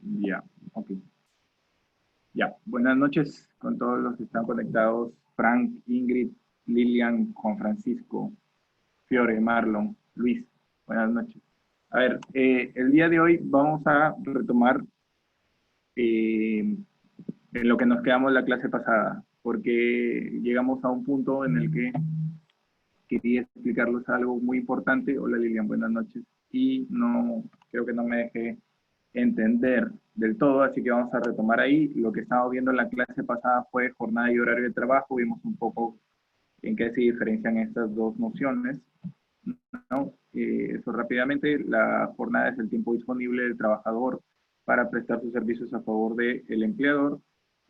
Ya, ok. Ya, buenas noches con todos los que están conectados. Frank, Ingrid, Lilian, Juan Francisco, Fiore, Marlon, Luis. Buenas noches. A ver, el día de hoy vamos a retomar en lo que nos quedamos la clase pasada, porque llegamos a un punto en el que quería explicarles algo muy importante. Hola Lilian, buenas noches. Y no, creo que no me dejé entender del todo, así que vamos a retomar ahí. Lo que estábamos viendo en la clase pasada fue jornada y horario de trabajo, vimos un poco en qué se diferencian estas dos nociones, ¿no? Eso rápidamente, la jornada es el tiempo disponible del trabajador para prestar sus servicios a favor del empleador,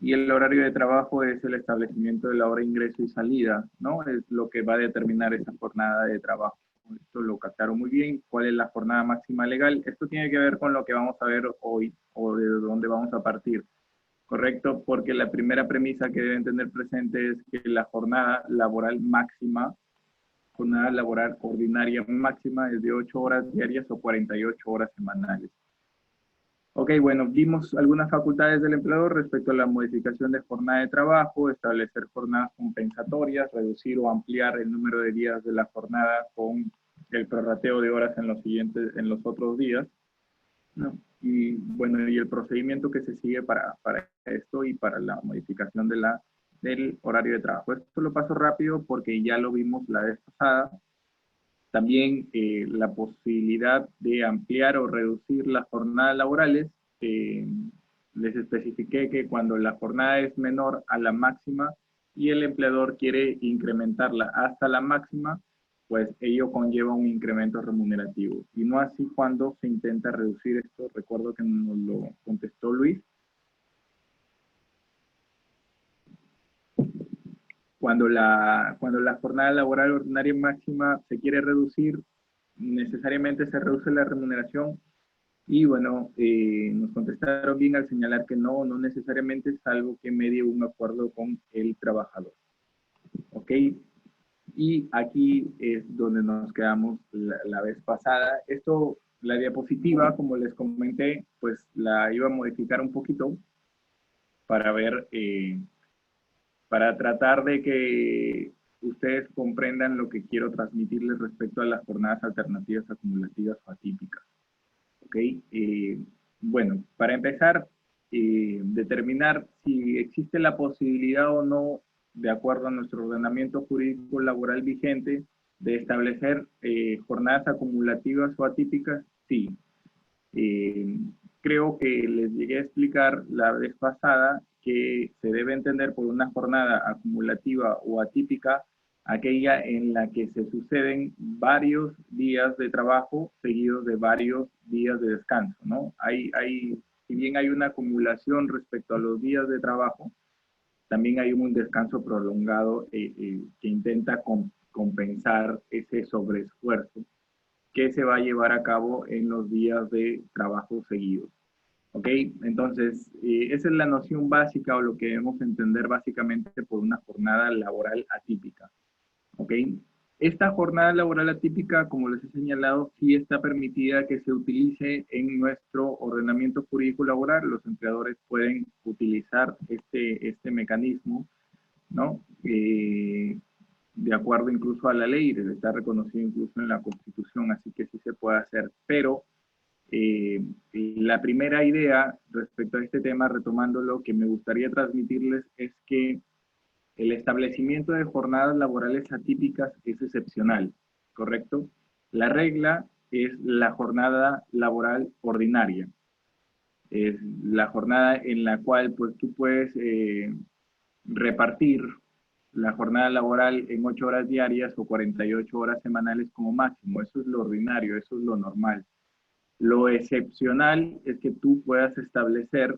y el horario de trabajo es el establecimiento de la hora de ingreso y salida, ¿no? Es lo que va a determinar esa jornada de trabajo. Esto lo captaron muy bien. ¿Cuál es la jornada máxima legal? Esto tiene que ver con lo que vamos a ver hoy o de dónde vamos a partir, ¿correcto? Porque la primera premisa que deben tener presente es que la jornada laboral máxima, jornada laboral ordinaria máxima, es de 8 horas diarias o 48 horas semanales. Ok, bueno, vimos algunas facultades del empleador respecto a la modificación de jornada de trabajo, establecer jornadas compensatorias, reducir o ampliar el número de días de la jornada con el prorrateo de horas en los otros días, ¿no? Y bueno, y el procedimiento que se sigue para esto y para la modificación del horario de trabajo. Esto lo paso rápido porque ya lo vimos la vez pasada. También la posibilidad de ampliar o reducir las jornadas laborales. Eh, Les especifiqué que cuando la jornada es menor a la máxima y el empleador quiere incrementarla hasta la máxima, pues ello conlleva un incremento remunerativo. Y no así cuando se intenta reducir esto. Recuerdo que nos lo contestó Luis. Cuando la jornada laboral ordinaria máxima se quiere reducir, necesariamente se reduce la remuneración. Y bueno, nos contestaron bien al señalar que no, no necesariamente, es algo que medie un acuerdo con el trabajador. ¿Ok? Y aquí es donde nos quedamos la vez pasada. Esto, la diapositiva, como les comenté, pues la iba a modificar un poquito para ver, para tratar de que ustedes comprendan lo que quiero transmitirles respecto a las jornadas alternativas, acumulativas o atípicas. ¿Ok? Bueno, para empezar, determinar si existe la posibilidad o no, de acuerdo a nuestro ordenamiento jurídico laboral vigente, de establecer jornadas acumulativas o atípicas. Sí. Eh, Creo que les llegué a explicar la vez pasada que se debe entender por una jornada acumulativa o atípica aquella en la que se suceden varios días de trabajo seguidos de varios días de descanso, ¿no? Si bien hay una acumulación respecto a los días de trabajo, también hay un descanso prolongado que intenta compensar ese sobreesfuerzo que se va a llevar a cabo en los días de trabajo seguidos. ¿Ok? Entonces, esa es la noción básica o lo que debemos entender básicamente por una jornada laboral atípica. ¿Ok? Esta jornada laboral atípica, como les he señalado, sí está permitida que se utilice en nuestro ordenamiento jurídico laboral. Los empleadores pueden utilizar este mecanismo, ¿no? De acuerdo incluso a la ley, está reconocido incluso en la Constitución, así que sí se puede hacer. Pero la primera idea respecto a este tema, retomando lo que me gustaría transmitirles, es que el establecimiento de jornadas laborales atípicas es excepcional, ¿correcto? La regla es la jornada laboral ordinaria. Es la jornada en la cual pues tú puedes repartir la jornada laboral en 8 horas diarias o 48 horas semanales como máximo. Eso es lo ordinario, eso es lo normal. Lo excepcional es que tú puedas establecer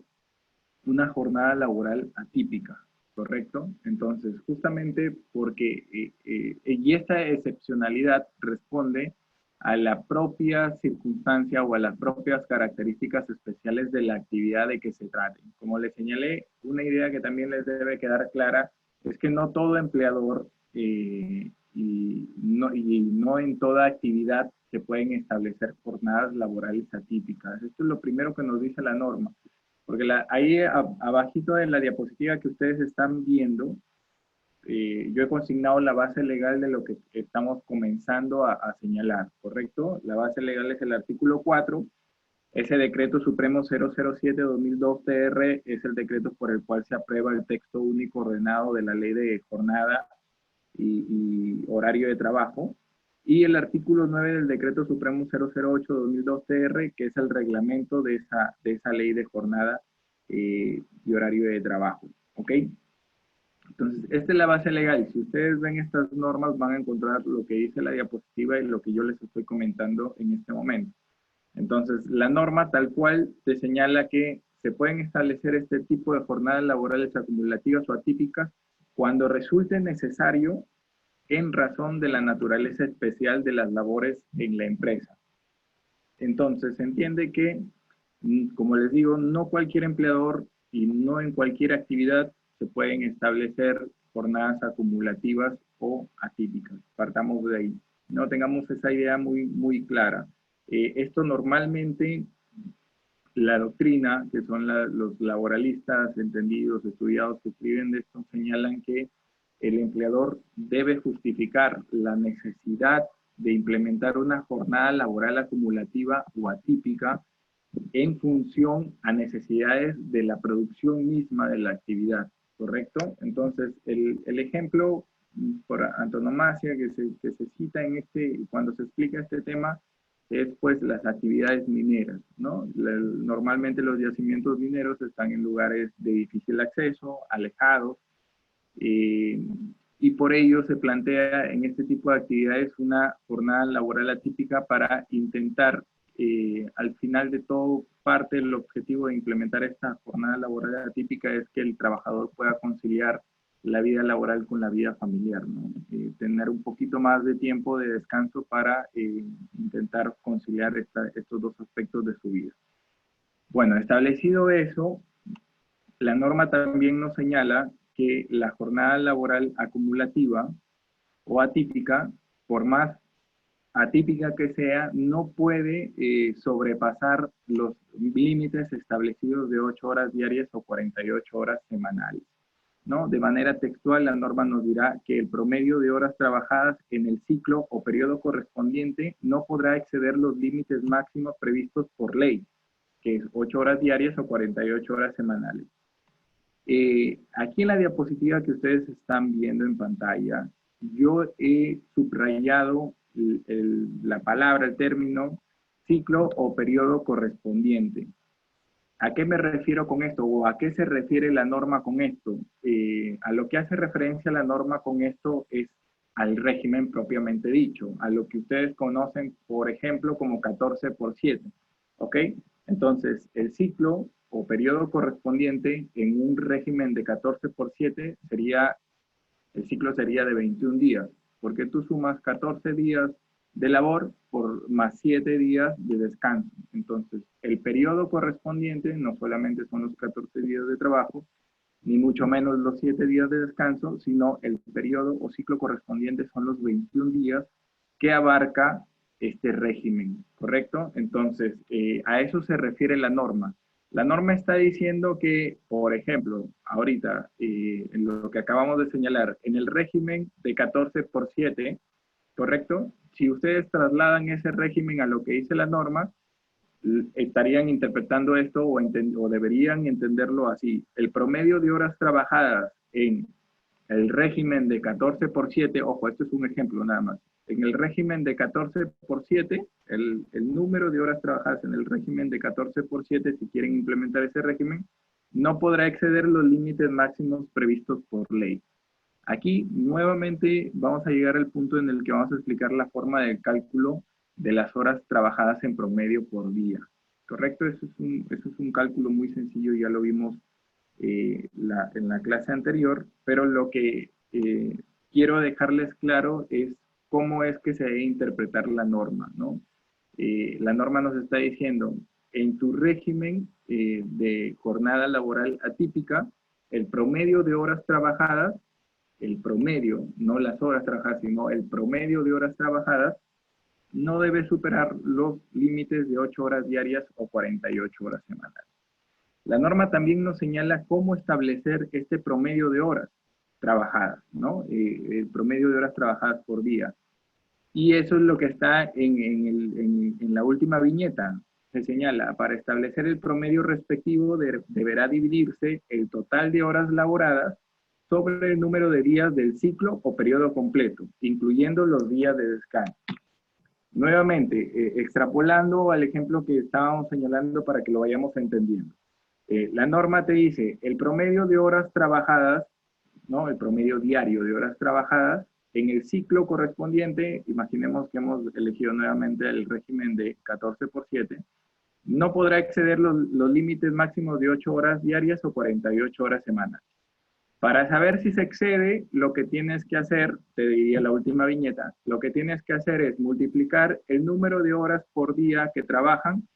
una jornada laboral atípica, ¿correcto? Entonces, justamente porque, y esta excepcionalidad responde a la propia circunstancia o a las propias características especiales de la actividad de que se trate. Como les señalé, una idea que también les debe quedar clara es que no todo empleador y no en toda actividad se pueden establecer jornadas laborales atípicas. Esto es lo primero que nos dice la norma, porque ahí abajito de la diapositiva que ustedes están viendo, yo he consignado la base legal de lo que estamos comenzando a señalar, ¿correcto? La base legal es el artículo 4. Ese decreto supremo 007-2002-TR es el decreto por el cual se aprueba el texto único ordenado de la ley de jornada y horario de trabajo. Y el artículo 9 del decreto supremo 008-2002-TR, que es el reglamento de esa ley de jornada y horario de trabajo. ¿Ok? Entonces, esta es la base legal. Si ustedes ven estas normas, van a encontrar lo que dice la diapositiva y lo que yo les estoy comentando en este momento. Entonces, la norma tal cual te señala que se pueden establecer este tipo de jornadas laborales acumulativas o atípicas cuando resulte necesario en razón de la naturaleza especial de las labores en la empresa. Entonces, se entiende que, como les digo, no cualquier empleador y no en cualquier actividad se pueden establecer jornadas acumulativas o atípicas. Partamos de ahí. No tengamos esa idea muy clara. Esto normalmente, la doctrina, que son los laboralistas entendidos, estudiados que escriben de esto, señalan que el empleador debe justificar la necesidad de implementar una jornada laboral acumulativa o atípica en función a necesidades de la producción misma de la actividad, ¿correcto? Entonces, el ejemplo por antonomasia que se cita cuando se explica este tema es pues las actividades mineras, ¿no? Normalmente los yacimientos mineros están en lugares de difícil acceso, alejados, y por ello se plantea en este tipo de actividades una jornada laboral atípica para intentar, al final de todo, parte del objetivo de implementar esta jornada laboral atípica es que el trabajador pueda conciliar la vida laboral con la vida familiar, ¿no? Tener un poquito más de tiempo de descanso para intentar conciliar estos dos aspectos de su vida. Bueno, establecido eso, la norma también nos señala que la jornada laboral acumulativa o atípica, por más atípica que sea, no puede sobrepasar los límites establecidos de 8 horas diarias o 48 horas semanales, ¿no? De manera textual, la norma nos dirá que el promedio de horas trabajadas en el ciclo o periodo correspondiente no podrá exceder los límites máximos previstos por ley, que es 8 horas diarias o 48 horas semanales. Aquí en la diapositiva que ustedes están viendo en pantalla, yo he subrayado la palabra, el término ciclo o periodo correspondiente. ¿A qué me refiero con esto? ¿O a qué se refiere la norma con esto? A lo que hace referencia la norma con esto es al régimen propiamente dicho, a lo que ustedes conocen, por ejemplo, como 14x7, ¿ok? Entonces, el ciclo o periodo correspondiente en un régimen de 14x7 el ciclo sería de 21 días, porque tú sumas 14 días de labor por más 7 días de descanso. Entonces, el periodo correspondiente no solamente son los 14 días de trabajo, ni mucho menos los 7 días de descanso, sino el periodo o ciclo correspondiente son los 21 días que abarca este régimen, ¿correcto? Entonces, a eso se refiere la norma. La norma está diciendo que, por ejemplo, ahorita, en lo que acabamos de señalar, en el régimen de 14x7, ¿correcto? Si ustedes trasladan ese régimen a lo que dice la norma, estarían interpretando esto o deberían entenderlo así. El promedio de horas trabajadas en el régimen de 14x7, ojo, esto es un ejemplo nada más. En el régimen de 14x7, el número de horas trabajadas en el régimen de 14x7, si quieren implementar ese régimen, no podrá exceder los límites máximos previstos por ley. Aquí, nuevamente, vamos a llegar al punto en el que vamos a explicar la forma de cálculo de las horas trabajadas en promedio por día. ¿Correcto? Eso es un cálculo muy sencillo, ya lo vimos en la clase anterior, pero lo que quiero dejarles claro es cómo es que se debe interpretar la norma, ¿no? La norma nos está diciendo, en tu régimen de jornada laboral atípica, el promedio de horas trabajadas, el promedio, no las horas trabajadas, sino el promedio de horas trabajadas, no debe superar los límites de 8 horas diarias o 48 horas semanales. La norma también nos señala cómo establecer este promedio de horas trabajadas, ¿no? El promedio de horas trabajadas por día. Y eso es lo que está en la última viñeta. Se señala, para establecer el promedio respectivo deberá dividirse el total de horas laboradas sobre el número de días del ciclo o periodo completo, incluyendo los días de descanso. Nuevamente, extrapolando al ejemplo que estábamos señalando para que lo vayamos entendiendo. La norma te dice, el promedio de horas trabajadas, ¿no? El promedio diario de horas trabajadas, en el ciclo correspondiente, imaginemos que hemos elegido nuevamente el régimen de 14/7, no podrá exceder los límites máximos de 8 horas diarias o 48 horas semanales. Para saber si se excede, lo que tienes que hacer, te diría la última viñeta, lo que tienes que hacer es multiplicar el número de horas por día que trabajan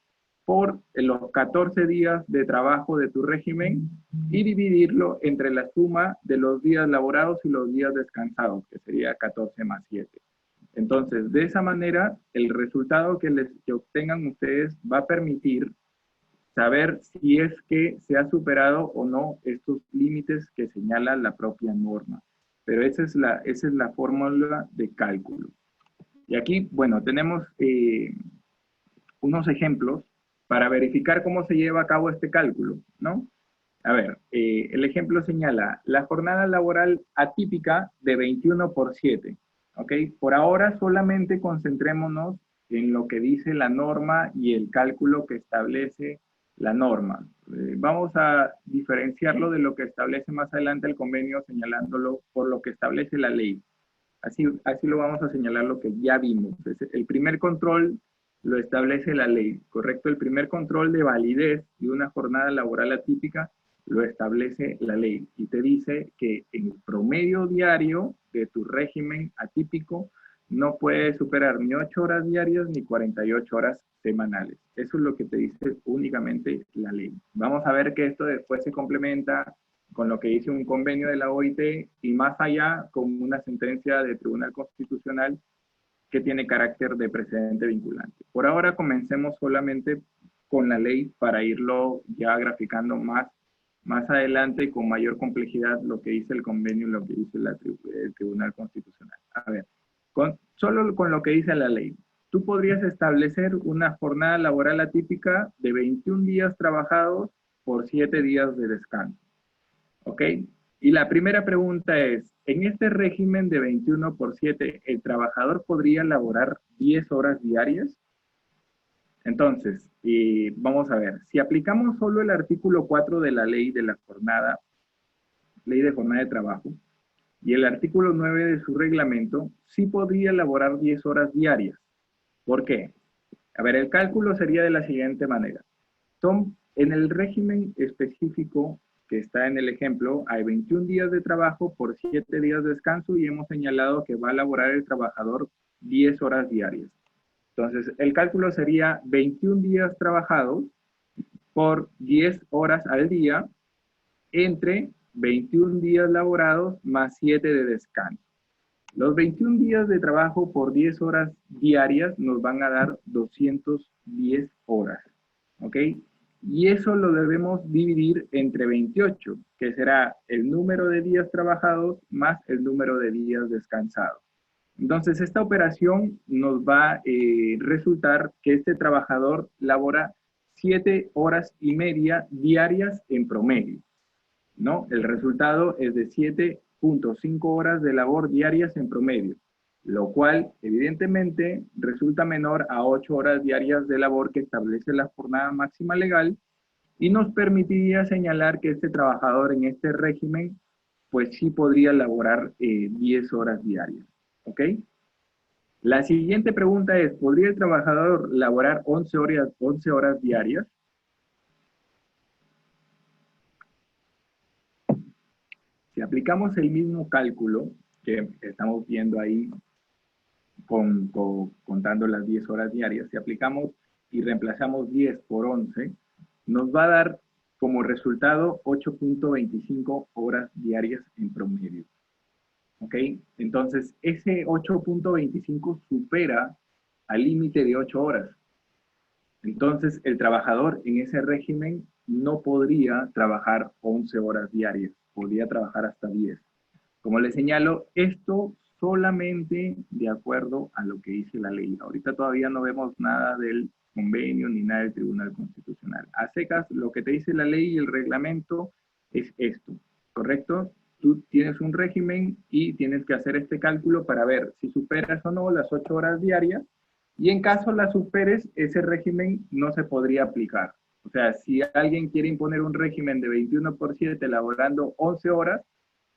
por los 14 días de trabajo de tu régimen y dividirlo entre la suma de los días laborados y los días descansados, que sería 14 más 7. Entonces, de esa manera, el resultado que obtengan ustedes va a permitir saber si es que se ha superado o no estos límites que señala la propia norma. Pero esa es la fórmula de cálculo. Y aquí, bueno, tenemos unos ejemplos para verificar cómo se lleva a cabo este cálculo, ¿no? A ver, el ejemplo señala la jornada laboral atípica de 21/7, ¿ok? Por ahora solamente concentrémonos en lo que dice la norma y el cálculo que establece la norma. Vamos a diferenciarlo de lo que establece más adelante el convenio señalándolo por lo que establece la ley. Así lo vamos a señalar lo que ya vimos. El primer control lo establece la ley, ¿correcto? El primer control de validez de una jornada laboral atípica lo establece la ley y te dice que en el promedio diario de tu régimen atípico no puede superar ni 8 horas diarias ni 48 horas semanales. Eso es lo que te dice únicamente la ley. Vamos a ver que esto después se complementa con lo que dice un convenio de la OIT y más allá con una sentencia del Tribunal Constitucional que tiene carácter de precedente vinculante. Por ahora comencemos solamente con la ley para irlo ya graficando más adelante con mayor complejidad lo que dice el convenio y lo que dice el Tribunal Constitucional. A ver, solo con lo que dice la ley, tú podrías establecer una jornada laboral atípica de 21 días trabajados por 7 días de descanso. ¿Ok? Y la primera pregunta es, en este régimen de 21/7, ¿el trabajador podría laborar 10 horas diarias? Entonces, vamos a ver, si aplicamos solo el artículo 4 de la ley de la jornada, ley de jornada de trabajo, y el artículo 9 de su reglamento, sí podría laborar 10 horas diarias. ¿Por qué? A ver, el cálculo sería de la siguiente manera. En el régimen específico que está en el ejemplo, hay 21 días de trabajo por 7 días de descanso y hemos señalado que va a laborar el trabajador 10 horas diarias. Entonces, el cálculo sería 21 días trabajados por 10 horas al día entre 21 días laborados más 7 de descanso. Los 21 días de trabajo por 10 horas diarias nos van a dar 210 horas, ¿ok? Y eso lo debemos dividir entre 28, que será el número de días trabajados más el número de días descansados. Entonces, esta operación nos va a resultar que este trabajador labora 7 horas y media diarias en promedio, ¿no? El resultado es de 7.5 horas de labor diarias en promedio, lo cual evidentemente resulta menor a 8 horas diarias de labor que establece la jornada máxima legal y nos permitiría señalar que este trabajador en este régimen pues sí podría laborar 10 horas diarias, ¿ok? La siguiente pregunta es, ¿podría el trabajador laborar 11 horas diarias? Si aplicamos el mismo cálculo que estamos viendo ahí contando las 10 horas diarias, si aplicamos y reemplazamos 10 por 11, nos va a dar como resultado 8.25 horas diarias en promedio. ¿Ok? Entonces, ese 8.25 supera al límite de 8 horas. Entonces, el trabajador en ese régimen no podría trabajar 11 horas diarias, podría trabajar hasta 10. Como les señalo, esto solamente de acuerdo a lo que dice la ley. Ahorita todavía no vemos nada del convenio ni nada del Tribunal Constitucional. A secas, lo que te dice la ley y el reglamento es esto, ¿correcto? Tú tienes un régimen y tienes que hacer este cálculo para ver si superas o no las 8 horas diarias, y en caso las superes, ese régimen no se podría aplicar. O sea, si alguien quiere imponer un régimen de 21 por 7 elaborando 11 horas,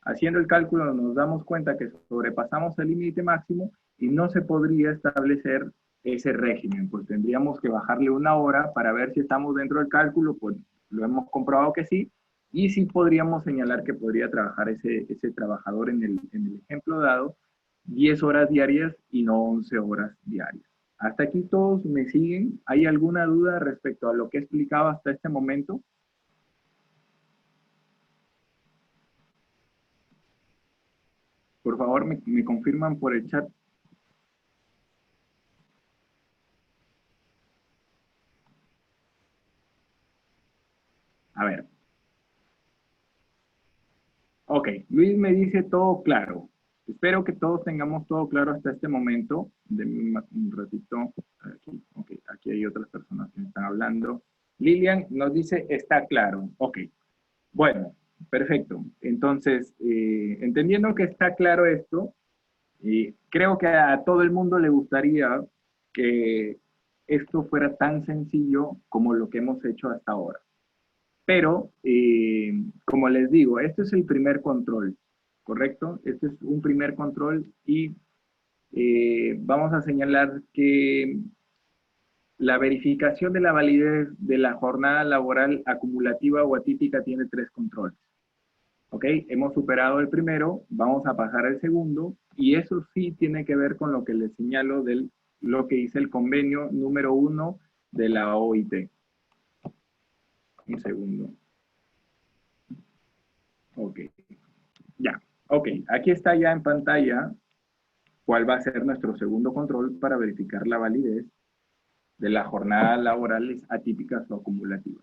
haciendo el cálculo nos damos cuenta que sobrepasamos el límite máximo y no se podría establecer ese régimen, pues tendríamos que bajarle una hora para ver si estamos dentro del cálculo, pues lo hemos comprobado que sí, y sí podríamos señalar que podría trabajar ese trabajador en el ejemplo dado 10 horas diarias y no 11 horas diarias. ¿Hasta aquí todos me siguen? ¿Hay alguna duda respecto a lo que he explicado hasta este momento? Por favor, me confirman por el chat. A ver. Ok, Luis me dice todo claro. Espero que todos tengamos todo claro hasta este momento. Denme un ratito. Aquí, okay, aquí hay otras personas que me están hablando. Lilian nos dice, está claro. Ok, bueno, perfecto. Entonces, entendiendo que está claro esto, creo que a todo el mundo le gustaría que esto fuera tan sencillo como lo que hemos hecho hasta ahora. Pero, como les digo, este es el primer control, ¿correcto? Este es un primer control y vamos a señalar que la verificación de la validez de la jornada laboral acumulativa o atípica tiene 3 controles. ¿Ok? Hemos superado el primero, vamos a pasar al segundo, y eso sí tiene que ver con lo que les señalo de lo que dice el convenio número 1 de la OIT. Un segundo. Ok, ya. Ok, aquí está ya en pantalla cuál va a ser nuestro segundo control para verificar la validez de las jornadas laborales atípicas o acumulativas.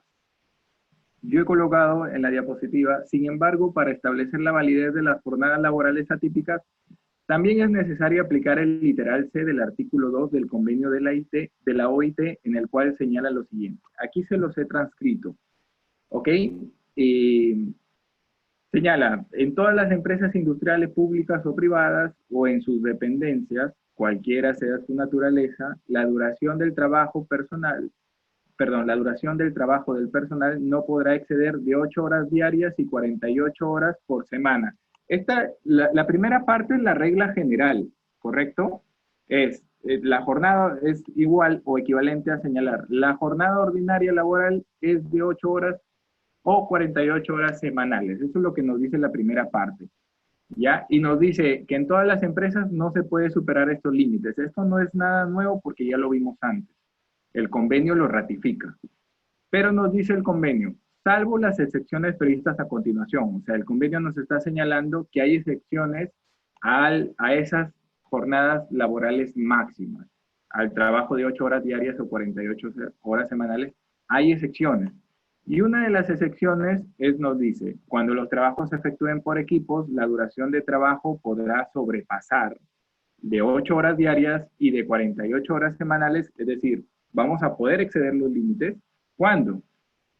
Yo he colocado en la diapositiva, sin embargo, para establecer la validez de las jornadas laborales atípicas, también es necesario aplicar el literal C del artículo 2 del convenio de la OIT, en el cual señala lo siguiente. Aquí se los he transcrito. ¿Ok? Señala, en todas las empresas industriales públicas o privadas o en sus dependencias, cualquiera sea su naturaleza, la duración del trabajo la duración del trabajo del personal no podrá exceder de 8 horas diarias y 48 horas por semana. La primera parte es la regla general, ¿correcto? La jornada es igual o equivalente a señalar, la jornada ordinaria laboral es de 8 horas o 48 horas semanales. Eso es lo que nos dice la primera parte. ¿Ya? Y nos dice que en todas las empresas no se puede superar estos límites. Esto no es nada nuevo porque ya lo vimos antes. El convenio lo ratifica. Pero nos dice el convenio, salvo las excepciones previstas a continuación. O sea, el convenio nos está señalando que hay excepciones a esas jornadas laborales máximas. Al trabajo de 8 horas diarias o 48 horas semanales, hay excepciones. Y una de las excepciones nos dice, cuando los trabajos se efectúen por equipos, la duración de trabajo podrá sobrepasar de 8 horas diarias y de 48 horas semanales, es decir, vamos a poder exceder los límites. ¿Cuándo?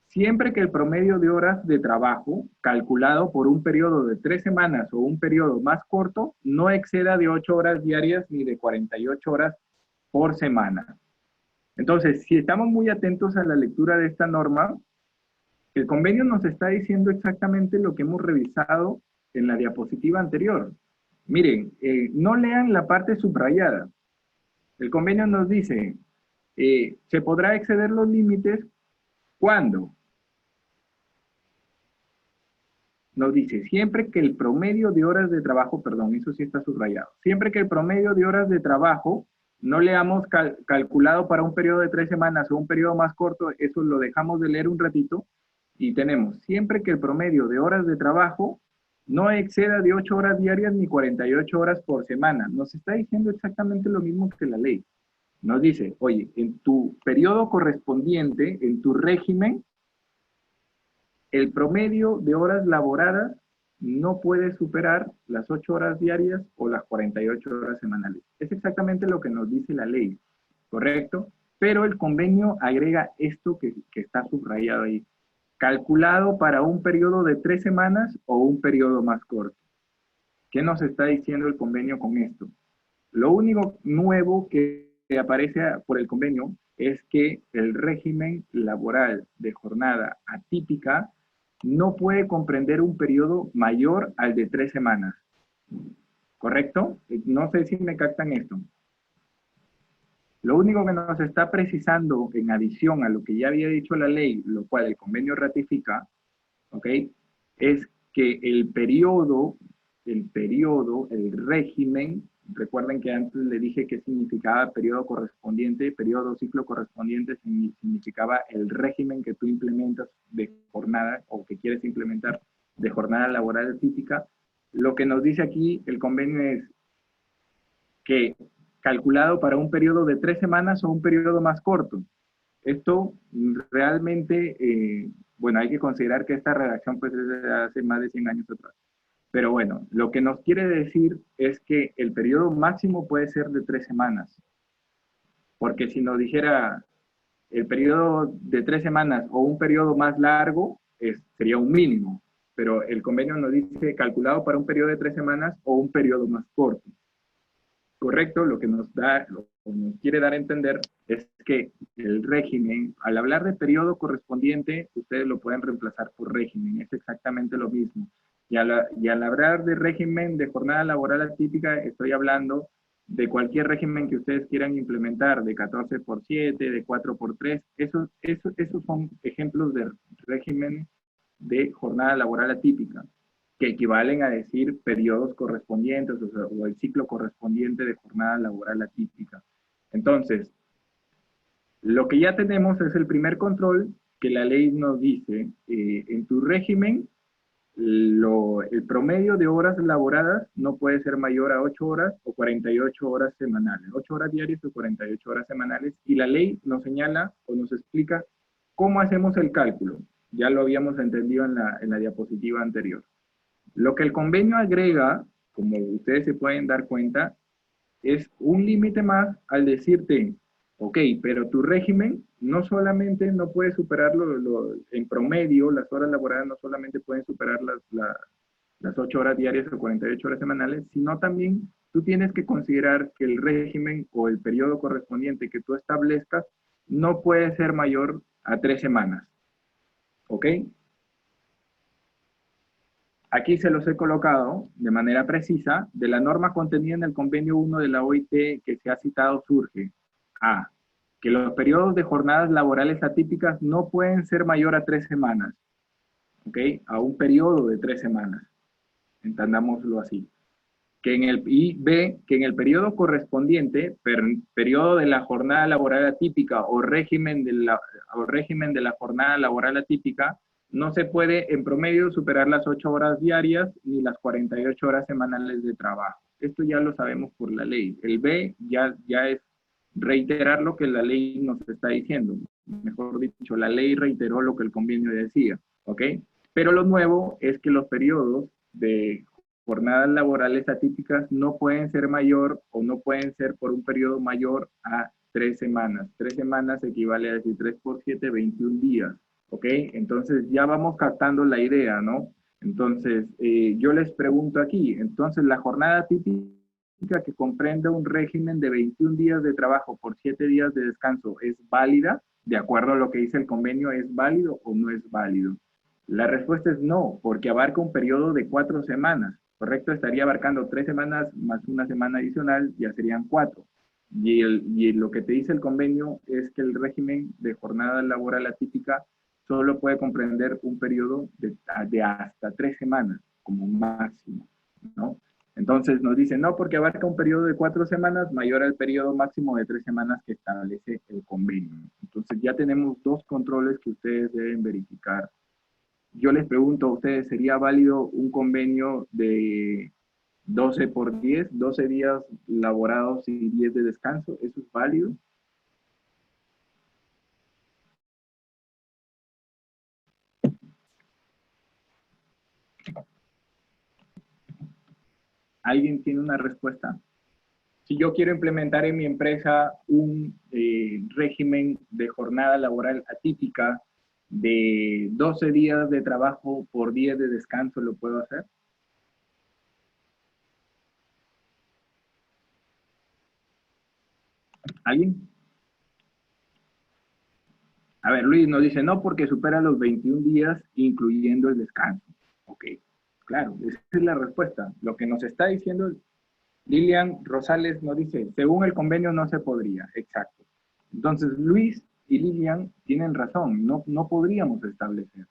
Siempre que el promedio de horas de trabajo, calculado por un periodo de 3 semanas o un periodo más corto, no exceda de 8 horas diarias ni de 48 horas por semana. Entonces, si estamos muy atentos a la lectura de esta norma, el convenio nos está diciendo exactamente lo que hemos revisado en la diapositiva anterior. Miren, no lean la parte subrayada. El convenio nos dice, se podrá exceder los límites cuando nos dice, siempre que el promedio de horas de trabajo, perdón, eso sí está subrayado, siempre que el promedio de horas de trabajo no le hemos calculado para un periodo de 3 semanas o un periodo más corto, eso lo dejamos de leer un ratito, y tenemos, siempre que el promedio de horas de trabajo no exceda de 8 horas diarias ni 48 horas por semana. Nos está diciendo exactamente lo mismo que la ley. nos dice, oye, en tu periodo correspondiente, en tu régimen, el promedio de horas laboradas no puede superar las 8 horas diarias o las 48 horas semanales. Es exactamente lo que nos dice la ley, ¿correcto? Pero el convenio agrega esto que está subrayado ahí. Calculado para un periodo de 3 semanas o un periodo más corto. ¿Qué nos está diciendo el convenio con esto? Lo único nuevo que aparece por el convenio es que el régimen laboral de jornada atípica no puede comprender un periodo mayor al de 3 semanas. ¿Correcto? No sé si me captan esto. Lo único que nos está precisando en adición a lo que ya había dicho la ley, lo cual el convenio ratifica, ¿ok? Es que el régimen, recuerden que antes le dije que significaba periodo correspondiente, periodo ciclo correspondiente significaba el régimen que tú implementas de jornada o que quieres implementar de jornada laboral típica. Lo que nos dice aquí el convenio es que calculado para un periodo de 3 semanas o un periodo más corto. Esto realmente, bueno, hay que considerar que esta redacción pues es de hace más de 100 años atrás. Pero bueno, lo que nos quiere decir es que el periodo máximo puede ser de 3 semanas. Porque si nos dijera el periodo de 3 semanas o un periodo más largo, sería un mínimo. Pero el convenio nos dice calculado para un periodo de 3 semanas o un periodo más corto. Correcto, lo que nos da, lo que nos quiere dar a entender es que el régimen, al hablar de periodo correspondiente, ustedes lo pueden reemplazar por régimen, es exactamente lo mismo. Y al hablar de régimen de jornada laboral atípica, estoy hablando de cualquier régimen que ustedes quieran implementar, de 14x7, de 4x3, esos son ejemplos de régimen de jornada laboral atípica, que equivalen a decir periodos correspondientes, o sea, o el ciclo correspondiente de jornada laboral atípica. Entonces, lo que ya tenemos es el primer control que la ley nos dice, en tu régimen, el promedio de horas laboradas no puede ser mayor a 8 horas o 48 horas semanales, 8 horas diarias o 48 horas semanales, y la ley nos señala o nos explica cómo hacemos el cálculo. Ya lo habíamos entendido en la diapositiva anterior. Lo que el convenio agrega, como ustedes se pueden dar cuenta, es un límite más al decirte, ok, pero tu régimen no solamente no puede superarlo, en promedio, las horas laborales no solamente pueden superar las 8 horas diarias o 48 horas semanales, sino también tú tienes que considerar que el régimen o el periodo correspondiente que tú establezcas no puede ser mayor a 3 semanas. ¿Ok? Aquí se los he colocado de manera precisa. De la norma contenida en el convenio 1 de la OIT que se ha citado surge A. Que los periodos de jornadas laborales atípicas no pueden ser mayor a 3 semanas. ¿Ok? A un periodo de 3 semanas. Entendámoslo así. Y B, que en el periodo correspondiente, periodo de la jornada laboral atípica o régimen de la jornada laboral atípica, no se puede en promedio superar las 8 horas diarias ni las 48 horas semanales de trabajo. Esto ya lo sabemos por la ley. El B ya es reiterar lo que la ley nos está diciendo. Mejor dicho, la ley reiteró lo que el convenio decía, ¿ok? Pero lo nuevo es que los periodos de jornadas laborales atípicas no pueden ser mayor o no pueden ser por un periodo mayor a 3 semanas. 3 semanas equivale a decir 3 por 7, 21 días. ¿Ok? Entonces ya vamos captando la idea, ¿no? Entonces, yo les pregunto aquí, entonces la jornada típica que comprende un régimen de 21 días de trabajo por 7 días de descanso, ¿es válida? De acuerdo a lo que dice el convenio, ¿es válido o no es válido? La respuesta es no, porque abarca un periodo de 4 semanas, ¿correcto? Estaría abarcando 3 semanas más una semana adicional, ya serían 4. Y lo que te dice el convenio es que el régimen de jornada laboral atípica solo puede comprender un periodo de hasta 3 semanas como máximo, ¿no? Entonces nos dice, no, porque abarca un periodo de 4 semanas mayor al periodo máximo de 3 semanas que establece el convenio. Entonces ya tenemos dos controles que ustedes deben verificar. Yo les pregunto a ustedes, ¿sería válido un convenio de 12 por 10, 12 días laborados y 10 de descanso? ¿Eso es válido? ¿Alguien tiene una respuesta? Si yo quiero implementar en mi empresa un régimen de jornada laboral atípica de 12 días de trabajo por 10 de descanso, ¿lo puedo hacer? ¿Alguien? A ver, Luis nos dice, no, porque supera los 21 días, incluyendo el descanso. Ok, claro, esa es la respuesta. Lo que nos está diciendo Lilian Rosales nos dice, según el convenio no se podría. Exacto. Entonces, Luis y Lilian tienen razón, no podríamos establecer.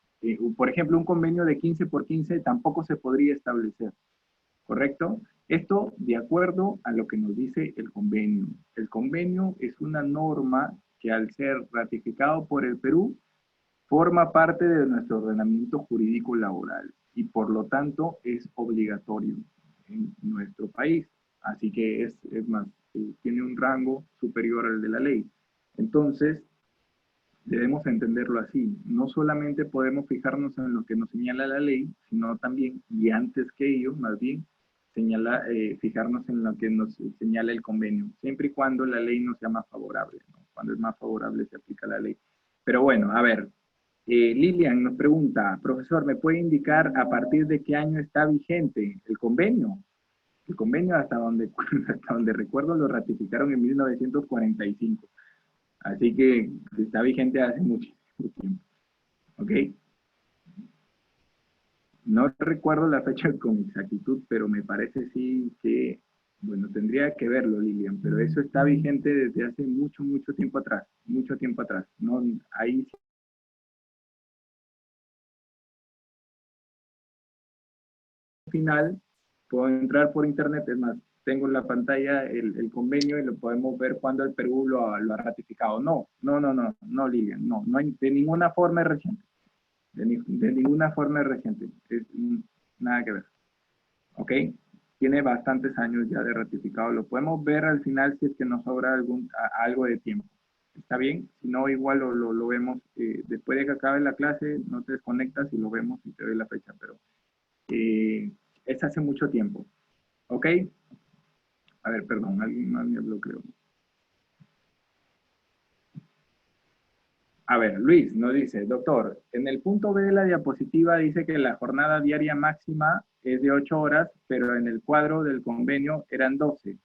Por ejemplo, un convenio de 15 por 15 tampoco se podría establecer. ¿Correcto? Esto de acuerdo a lo que nos dice el convenio. El convenio es una norma que al ser ratificado por el Perú, forma parte de nuestro ordenamiento jurídico laboral y por lo tanto es obligatorio en nuestro país. Así que es más, tiene un rango superior al de la ley. Entonces, debemos entenderlo así. No solamente podemos fijarnos en lo que nos señala la ley, sino también, y antes que ello, más bien, fijarnos en lo que nos señala el convenio, siempre y cuando la ley no sea más favorable, ¿no? Cuando es más favorable se aplica la ley. Pero bueno, a ver, Lilian nos pregunta, profesor, ¿me puede indicar a partir de qué año está vigente el convenio? El convenio hasta donde recuerdo lo ratificaron en 1945. Así que está vigente hace muchísimo tiempo. ¿Ok? No recuerdo la fecha con exactitud, pero me parece sí que, bueno, tendría que verlo, Lilian, pero eso está vigente desde hace mucho, mucho tiempo atrás, mucho tiempo atrás. No, ahí final puedo entrar por internet, es más, tengo en la pantalla el convenio y lo podemos ver cuando el Perú lo ha ratificado. No, Lilian, no hay, de ninguna forma es reciente. De ninguna forma es reciente. Nada que ver. ¿Ok? Tiene bastantes años ya de ratificado. Lo podemos ver al final si es que nos sobra algo de tiempo. ¿Está bien? Si no, igual lo vemos. Después de que acabe la clase, no te desconectas y lo vemos y te doy la fecha. Pero es hace mucho tiempo. ¿Ok? A ver, perdón, alguien más me bloqueó. A ver, Luis nos dice, doctor, en el punto B de la diapositiva dice que la jornada diaria máxima es de 8 horas, pero en el cuadro del convenio eran 12.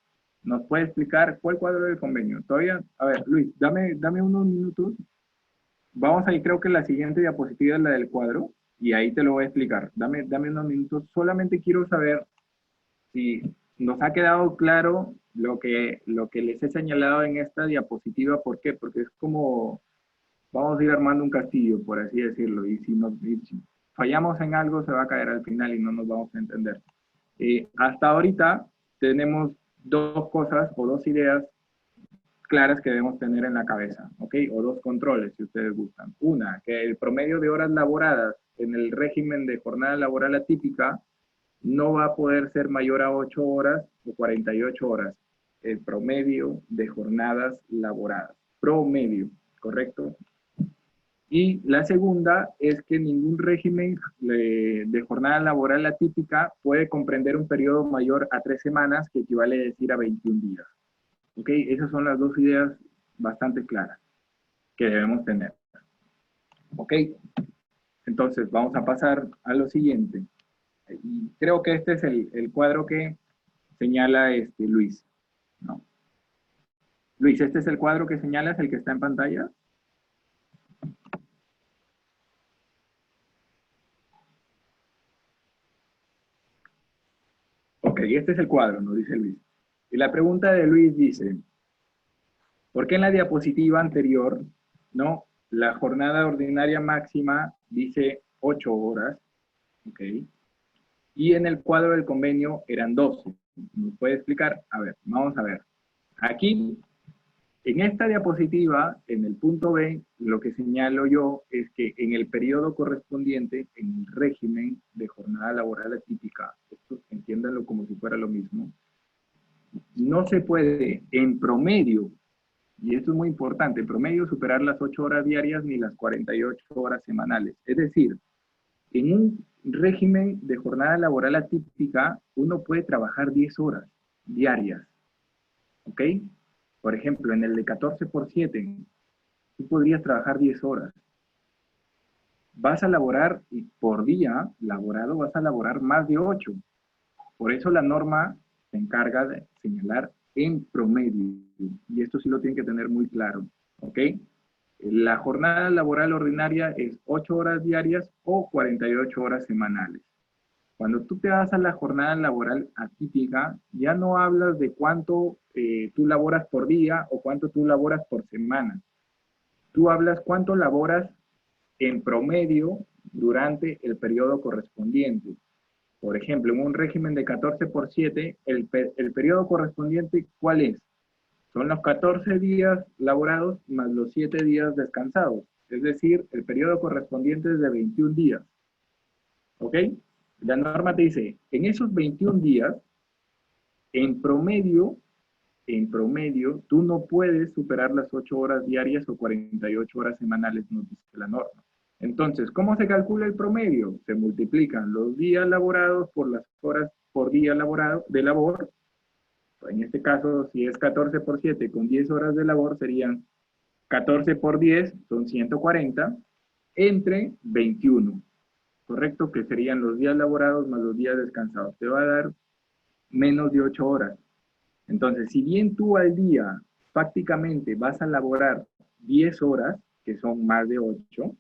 ¿Nos puede explicar cuál cuadro del convenio? Todavía, a ver, Luis, dame unos minutos. Vamos ahí, creo que la siguiente diapositiva es la del cuadro, y ahí te lo voy a explicar. Dame unos minutos. Solamente quiero saber si nos ha quedado claro lo que les he señalado en esta diapositiva. ¿Por qué? Porque es como vamos a ir armando un castillo, por así decirlo, y si fallamos en algo se va a caer al final y no nos vamos a entender. Hasta ahorita tenemos dos cosas o dos ideas claras que debemos tener en la cabeza, ¿ok? O dos controles, si ustedes gustan. Una, que el promedio de horas laboradas en el régimen de jornada laboral atípica no va a poder ser mayor a 8 horas o 48 horas. El promedio de jornadas laboradas. Promedio, ¿correcto? Y la segunda es que ningún régimen de jornada laboral atípica puede comprender un periodo mayor a 3 semanas, que equivale a decir a 21 días. ¿Ok? Esas son las dos ideas bastante claras que debemos tener. ¿Ok? Entonces, vamos a pasar a lo siguiente. Y creo que este es el cuadro que señala Luis, ¿no? Luis, ¿este es el cuadro que señalas, el que está en pantalla? Ok, este es el cuadro, nos dice Luis. Y la pregunta de Luis dice, ¿por qué en la diapositiva anterior, no, la jornada ordinaria máxima dice 8 horas, ok, y en el cuadro del convenio eran 12? ¿Nos puede explicar? A ver, vamos a ver. Aquí, en esta diapositiva, en el punto B, lo que señalo yo es que en el periodo correspondiente, en el régimen de jornada laboral atípica, esto entiéndanlo como si fuera lo mismo, no se puede en promedio, y esto es muy importante, en promedio superar las 8 horas diarias ni las 48 horas semanales. Es decir, En un régimen de jornada laboral atípica, uno puede trabajar 10 horas diarias, ¿ok? Por ejemplo, en el de 14 por 7, tú podrías trabajar 10 horas. Vas a laborar, y por día laborado vas a laborar más de 8. Por eso la norma se encarga de señalar en promedio, y esto sí lo tienen que tener muy claro, ¿ok? La jornada laboral ordinaria es 8 horas diarias o 48 horas semanales. Cuando tú te vas a la jornada laboral atípica, ya no hablas de cuánto tú laboras por día o cuánto tú laboras por semana. Tú hablas cuánto laboras en promedio durante el periodo correspondiente. Por ejemplo, en un régimen de 14 por 7, el periodo correspondiente, ¿cuál es? Son los 14 días laborados más los 7 días descansados. Es decir, el periodo correspondiente es de 21 días. ¿Ok? La norma te dice, en esos 21 días, en promedio, tú no puedes superar las 8 horas diarias o 48 horas semanales, nos dice la norma. Entonces, ¿cómo se calcula el promedio? Se multiplican los días laborados por las horas por día laborado, de labor. En este caso, si es 14 por 7 con 10 horas de labor, serían 14 por 10, son 140, entre 21, ¿correcto? Que serían los días laborados más los días descansados. Te va a dar menos de 8 horas. Entonces, si bien tú al día prácticamente vas a laborar 10 horas, que son más de 8,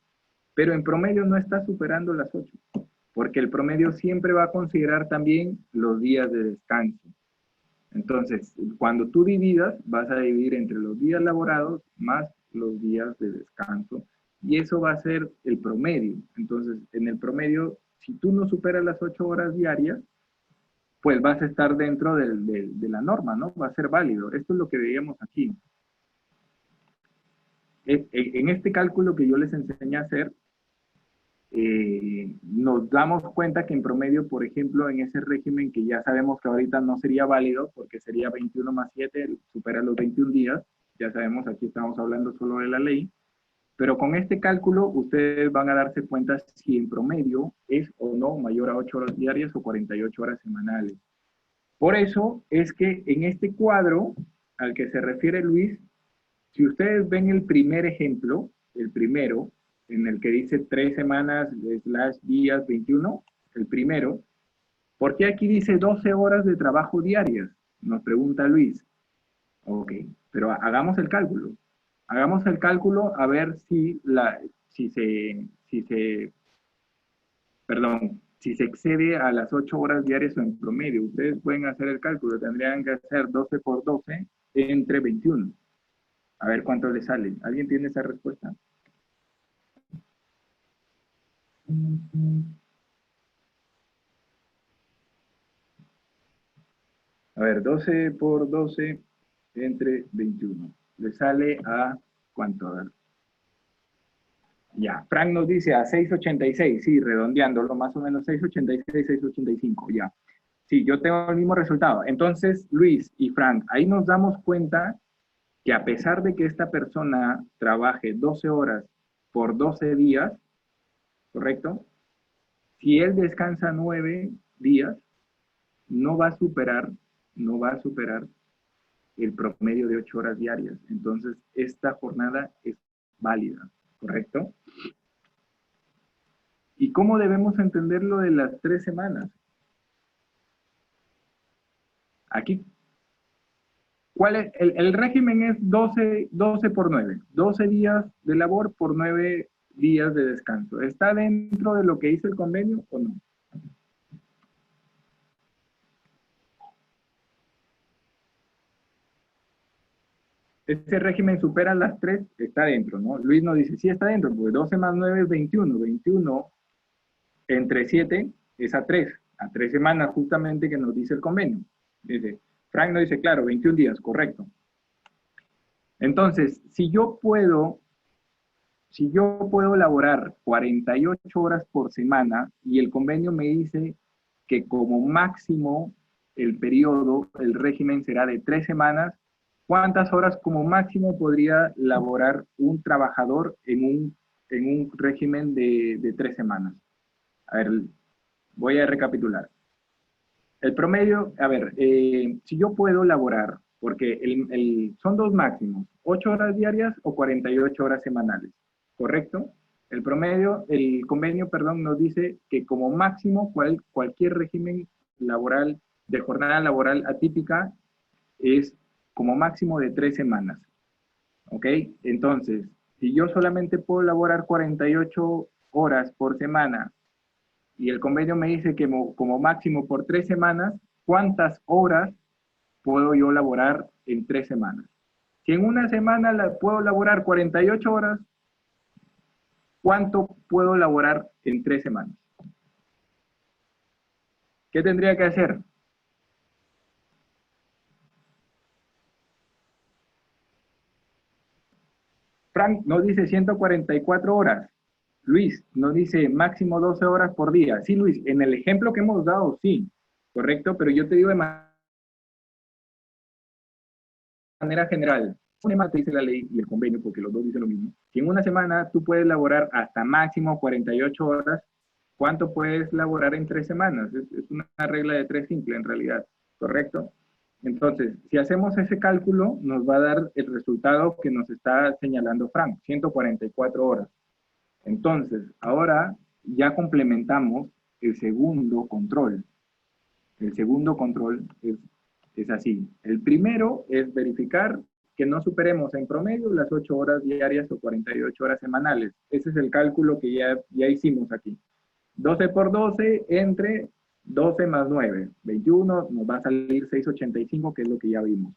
pero en promedio no estás superando las 8, porque el promedio siempre va a considerar también los días de descanso. Entonces, cuando tú dividas, vas a dividir entre los días laborados más los días de descanso, y eso va a ser el promedio. Entonces, en el promedio, si tú no superas las 8 horas diarias, pues vas a estar dentro de la norma, ¿no? Va a ser válido. Esto es lo que veíamos aquí. En este cálculo que yo les enseñé a hacer, nos damos cuenta que en promedio, por ejemplo, en ese régimen que ya sabemos que ahorita no sería válido, porque sería 21 más 7, supera los 21 días, ya sabemos, aquí estamos hablando solo de la ley, pero con este cálculo ustedes van a darse cuenta si en promedio es o no mayor a 8 horas diarias o 48 horas semanales. Por eso es que en este cuadro al que se refiere Luis, si ustedes ven el primer ejemplo, el primero, en el que dice 3 semanas / días 21, el primero, ¿por qué aquí dice 12 horas de trabajo diarias? Nos pregunta Luis. Ok, pero hagamos el cálculo. Hagamos el cálculo a ver si se excede a las 8 horas diarias o en promedio. Ustedes pueden hacer el cálculo, tendrían que hacer 12 por 12 entre 21. A ver cuánto le sale. ¿Alguien tiene esa respuesta? A ver, 12 por 12 entre 21. Le sale a, ¿cuánto? A ver. Ya, Frank nos dice a 686, sí, redondeándolo, más o menos 686, 685, ya. Sí, yo tengo el mismo resultado. Entonces, Luis y Frank, ahí nos damos cuenta que a pesar de que esta persona trabaje 12 horas por 12 días, ¿correcto? Si él descansa 9 días, no va a superar, no va a superar el promedio de 8 horas diarias. Entonces, esta jornada es válida, ¿correcto? ¿Y cómo debemos entender lo de las 3 semanas? Aquí, ¿cuál es? El régimen es 12 por 9, 12 días de labor por 9 días de descanso. ¿Está dentro de lo que dice el convenio o no? Ese régimen supera las 3, está dentro, ¿no? Luis nos dice, sí está dentro, porque 12 más 9 es 21. 21 entre 7 es a 3 semanas justamente que nos dice el convenio. Dice, Frank nos dice, claro, 21 días, correcto. Entonces, si yo puedo laborar 48 horas por semana y el convenio me dice que como máximo el periodo, el régimen será de 3 semanas, ¿cuántas horas como máximo podría laborar un trabajador en un régimen de 3 semanas? A ver, voy a recapitular. El promedio, a ver, si yo puedo laborar, porque son dos máximos, 8 horas diarias o 48 horas semanales, ¿correcto? El promedio, el convenio, perdón, nos dice que como máximo cualquier régimen laboral, de jornada laboral atípica, es como máximo de 3 semanas, ¿ok? Entonces, si yo solamente puedo laborar 48 horas por semana y el convenio me dice que como máximo por 3 semanas, ¿cuántas horas puedo yo laborar en 3 semanas? Si en una semana puedo laborar 48 horas, ¿cuánto puedo laborar en 3 semanas? ¿Qué tendría que hacer? Frank nos dice 144 horas. Luis nos dice máximo 12 horas por día. Sí, Luis, en el ejemplo que hemos dado, sí, correcto, pero yo te digo de manera general, una te dice la ley y el convenio, porque los dos dicen lo mismo, que en una semana tú puedes laborar hasta máximo 48 horas. ¿Cuánto puedes laborar en 3 semanas? Es una regla de 3 simple en realidad, ¿correcto? Entonces, si hacemos ese cálculo, nos va a dar el resultado que nos está señalando Frank, 144 horas. Entonces, ahora ya complementamos el segundo control. El segundo control es así. El primero es verificar que no superemos en promedio las 8 horas diarias o 48 horas semanales. Ese es el cálculo que ya hicimos aquí. 12 por 12 entre 12 más 9. 21 nos va a salir 685, que es lo que ya vimos.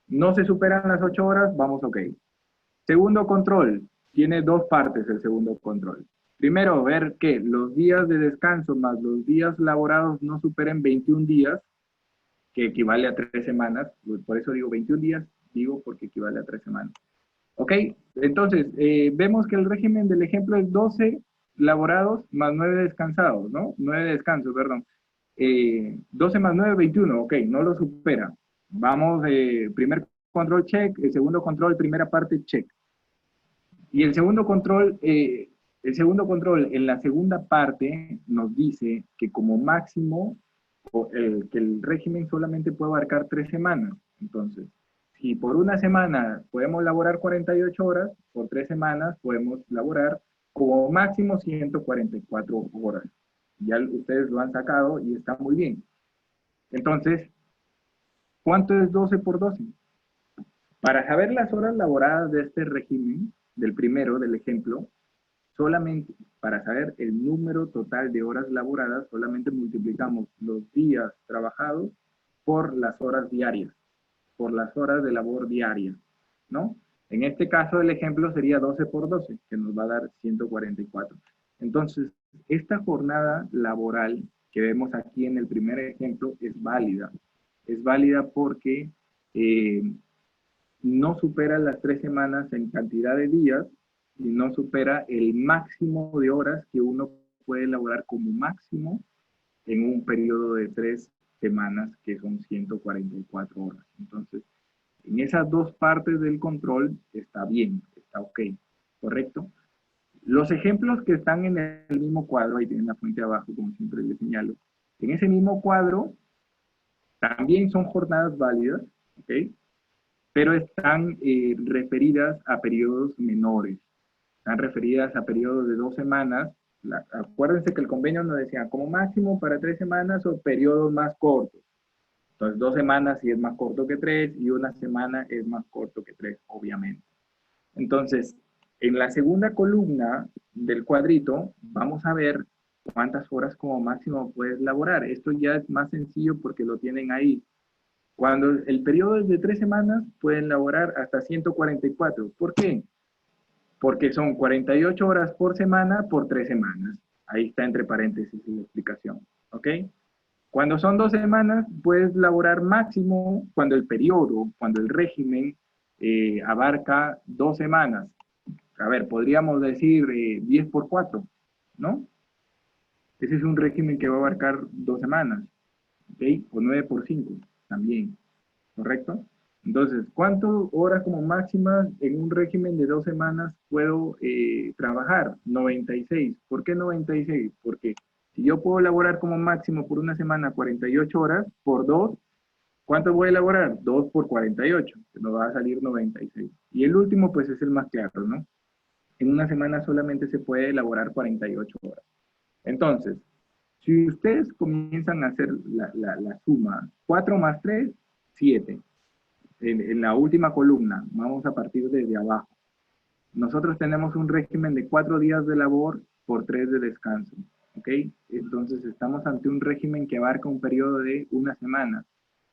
No se superan las 8 horas, vamos ok. Segundo control, tiene dos partes el segundo control. Primero, ver que los días de descanso más los días laborados no superen 21 días, que equivale a 3 semanas. Por eso digo 21 días, digo porque equivale a 3 semanas. Ok, entonces, vemos que el régimen del ejemplo es 12 laborados más 9 descansados, ¿no? 9 descansos, perdón. 12 más 9, 21, ok, no lo supera. Vamos, primer control check, el segundo control, primera parte check. Y el segundo control en la segunda parte nos dice que como máximo, que el régimen solamente puede abarcar 3 semanas. Entonces, si por una semana podemos laborar 48 horas, por 3 semanas podemos laborar como máximo 144 horas. Ya ustedes lo han sacado y está muy bien. Entonces, ¿cuánto es 12 por 12? Para saber las horas laboradas de este régimen, del primero, del ejemplo, solamente para saber el número total de horas laboradas, solamente multiplicamos los días trabajados por las horas diarias, por las horas de labor diaria, ¿no? En este caso, el ejemplo sería 12 por 12, que nos va a dar 144. Entonces, esta jornada laboral que vemos aquí en el primer ejemplo es válida. Es válida porque no supera las 3 semanas en cantidad de días y no supera el máximo de horas que uno puede elaborar como máximo en un periodo de 3 semanas, que son 144 horas. Entonces, en esas dos partes del control está bien, está ok, ¿correcto? Los ejemplos que están en el mismo cuadro, ahí tienen la fuente abajo, como siempre les señalo, en ese mismo cuadro también son jornadas válidas, ¿ok? Pero están referidas a periodos menores, están referidas a periodos de 2 semanas. Acuérdense que el convenio nos decía como máximo para 3 semanas o periodos más cortos. Entonces 2 semanas sí es más corto que 3 y una semana es más corto que 3, obviamente. Entonces, en la segunda columna del cuadrito vamos a ver cuántas horas como máximo puedes laborar. Esto ya es más sencillo porque lo tienen ahí. Cuando el periodo es de 3 semanas, pueden laborar hasta 144. ¿Por qué? Porque son 48 horas por semana por 3 semanas. Ahí está entre paréntesis la explicación. ¿Ok? Cuando son 2 semanas, puedes laborar máximo cuando el periodo, cuando el régimen abarca 2 semanas. A ver, podríamos decir 10 por 4, ¿no? Ese es un régimen que va a abarcar 2 semanas. ¿Ok? O 9 por 5 también. ¿Correcto? Entonces, ¿cuántas horas como máxima en un régimen de 2 semanas puedo trabajar? 96. ¿Por qué 96? Porque Si yo puedo elaborar como máximo por una semana 48 horas, por 2, ¿cuánto voy a elaborar? 2 por 48, que nos va a salir 96. Y el último, pues es el más claro, ¿no? En una semana solamente se puede elaborar 48 horas. Entonces, si ustedes comienzan a hacer la suma, 4 más 3, 7. En la última columna, vamos a partir desde abajo. Nosotros tenemos un régimen de 4 días de labor por 3 de descanso. ¿Ok? Entonces estamos ante un régimen que abarca un periodo de una semana.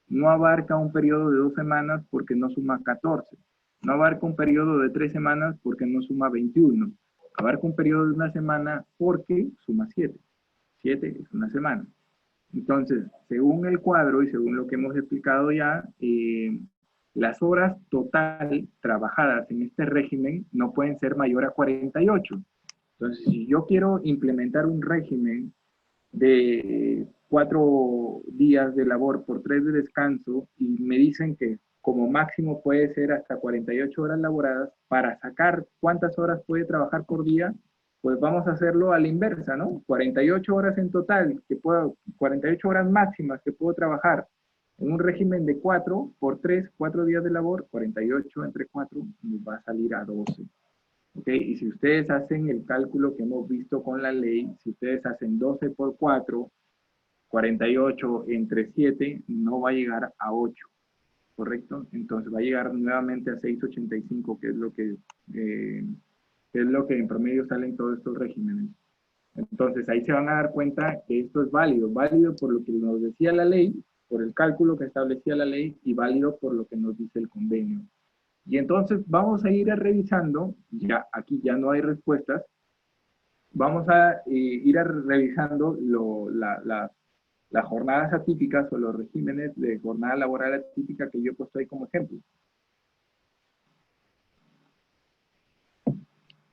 No abarca un periodo de 2 semanas porque no suma 14. No abarca un periodo de 3 semanas porque no suma 21. Abarca un periodo de una semana porque suma 7. 7 es una semana. Entonces, según el cuadro y según lo que hemos explicado ya, las horas total trabajadas en este régimen no pueden ser mayor a 48. Entonces, si yo quiero implementar un régimen de 4 días de labor por 3 de descanso y me dicen que como máximo puede ser hasta 48 horas laboradas, para sacar cuántas horas puede trabajar por día, pues vamos a hacerlo a la inversa, ¿no? 48 horas en total, 48 horas máximas que puedo trabajar en un régimen de 4 por 3, 4 días de labor, 48 entre 4 nos va a salir a 12. ¿Ok? Y si ustedes hacen el cálculo que hemos visto con la ley, si ustedes hacen 12 por 4, 48 entre 7, no va a llegar a 8, ¿correcto? Entonces va a llegar nuevamente a 6,85, que es lo que en promedio salen todos estos regímenes. Entonces ahí se van a dar cuenta que esto es válido, válido por lo que nos decía la ley, por el cálculo que establecía la ley y válido por lo que nos dice el convenio. Y entonces vamos a ir revisando, ya aquí ya no hay respuestas, vamos a ir revisando las jornadas atípicas o los regímenes de jornada laboral atípica que yo he puesto ahí como ejemplo.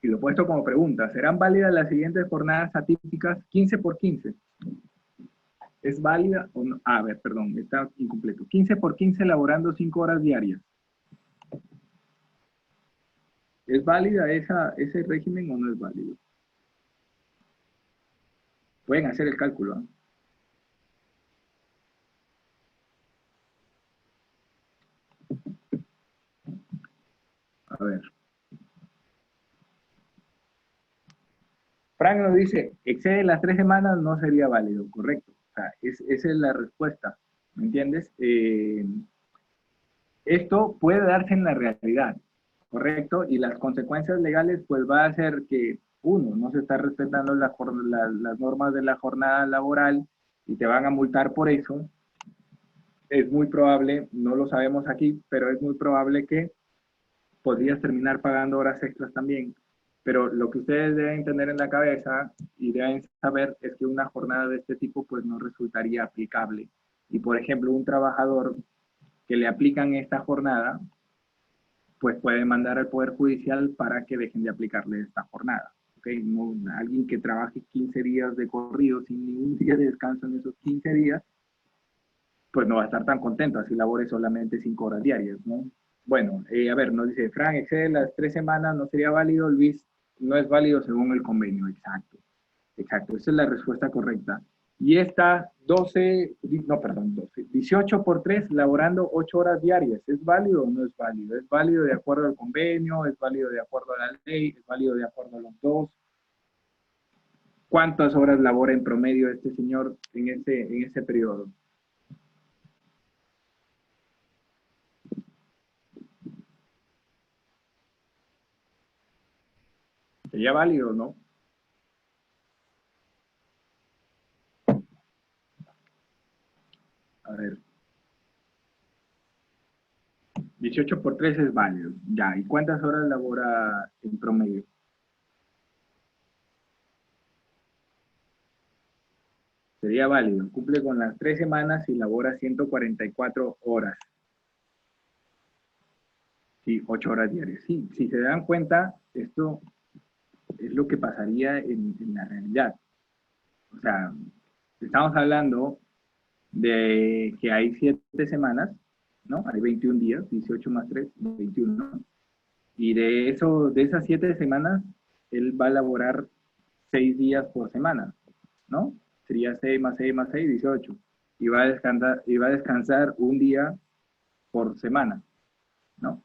Y lo he puesto como pregunta, ¿serán válidas las siguientes jornadas atípicas 15 por 15? ¿Es válida o no? A ver, perdón, está incompleto. 15 por 15 laborando 5 horas diarias. ¿Es válida ese régimen o no es válido? Pueden hacer el cálculo, ¿eh? A ver. Frank nos dice, excede las 3 semanas, no sería válido, correcto. O sea, esa es la respuesta, ¿me entiendes? Esto puede darse en la realidad, ¿correcto? Y las consecuencias legales, pues va a ser que, uno, no se está respetando las normas de la jornada laboral y te van a multar por eso. Es muy probable, no lo sabemos aquí, pero es muy probable que podrías terminar pagando horas extras también. Pero lo que ustedes deben tener en la cabeza y deben saber es que una jornada de este tipo pues no resultaría aplicable. Y por ejemplo, un trabajador que le aplican esta jornada, pues puede mandar al Poder Judicial para que dejen de aplicarle esta jornada. ¿Okay? No, alguien que trabaje 15 días de corrido sin ningún día de descanso en esos 15 días, pues no va a estar tan contento, así labore solamente 5 horas diarias, ¿no? Bueno, a ver, nos dice, Fran, excede las 3 semanas, no sería válido, Luis, no es válido según el convenio, exacto, exacto, esa es la respuesta correcta. Y esta 12, no, perdón, 12, 18 por 3, laborando 8 horas diarias, ¿es válido o no es válido? ¿Es válido de acuerdo al convenio? ¿Es válido de acuerdo a la ley? ¿Es válido de acuerdo a los dos? ¿Cuántas horas labora en promedio este señor en ese periodo? ¿Sería válido o no? A ver, 18 por 3 es válido. Ya, ¿y cuántas horas labora en promedio? Sería válido. Cumple con las 3 semanas y labora 144 horas. Sí, 8 horas diarias. Sí, si se dan cuenta, esto es lo que pasaría en la realidad. O sea, estamos hablando de que hay 7 semanas, ¿no? Hay 21 días, 18 más 3, 21. Y de esas 7 semanas, él va a laborar 6 días por semana, ¿no? sería 6 más 6 más 6, 18. Y va a descansar un día por semana, ¿no?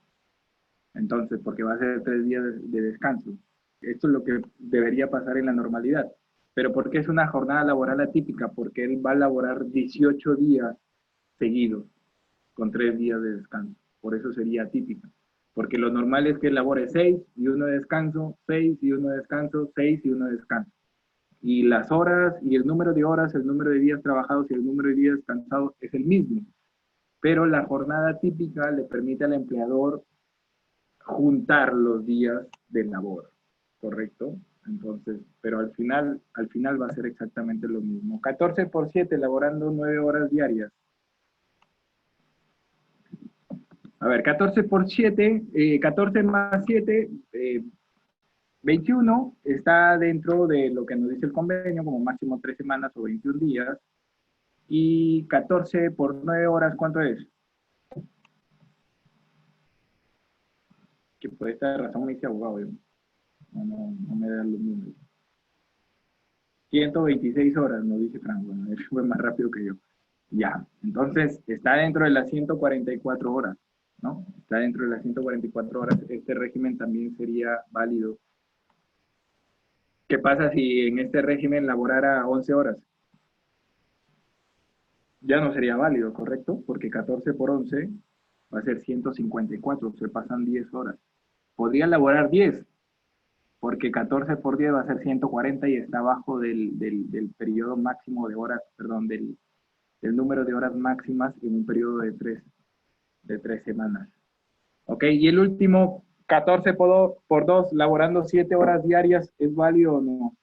Entonces, porque va a ser 3 días de descanso. Esto es lo que debería pasar en la normalidad. Pero ¿por qué es una jornada laboral atípica? Porque él va a laborar 18 días seguidos, con 3 días de descanso. Por eso sería atípica. Porque lo normal es que él labore 6 y uno de descanso, 6 y uno de descanso, 6 y uno de descanso. Y las horas y el número de horas, el número de días trabajados y el número de días descansados es el mismo. Pero la jornada típica le permite al empleador juntar los días de labor, ¿correcto? Entonces, pero al final va a ser exactamente lo mismo. 14 por 7, laborando 9 horas diarias. A ver, 14 por 7, 14 más 7, 21, está dentro de lo que nos dice el convenio, como máximo 3 semanas o 21 días. Y 14 por 9 horas, ¿cuánto es? Que por esta razón me hice abogado yo. No me dan los números. 126 horas, nos dice Frank. Bueno, él fue más rápido que yo. Ya, entonces está dentro de las 144 horas, ¿no? Está dentro de las 144 horas. Este régimen también sería válido. ¿Qué pasa si en este régimen laborara 11 horas? Ya no sería válido, ¿correcto? Porque 14 por 11 va a ser 154, se pasan 10 horas. Podría laborar 10, porque 14 por 10 va a ser 140 y está abajo del periodo máximo de horas, perdón, del número de horas máximas en un periodo de 3 semanas. ¿Ok? Y el último, 14 por 2, laborando 7 horas diarias, ¿es válido o no?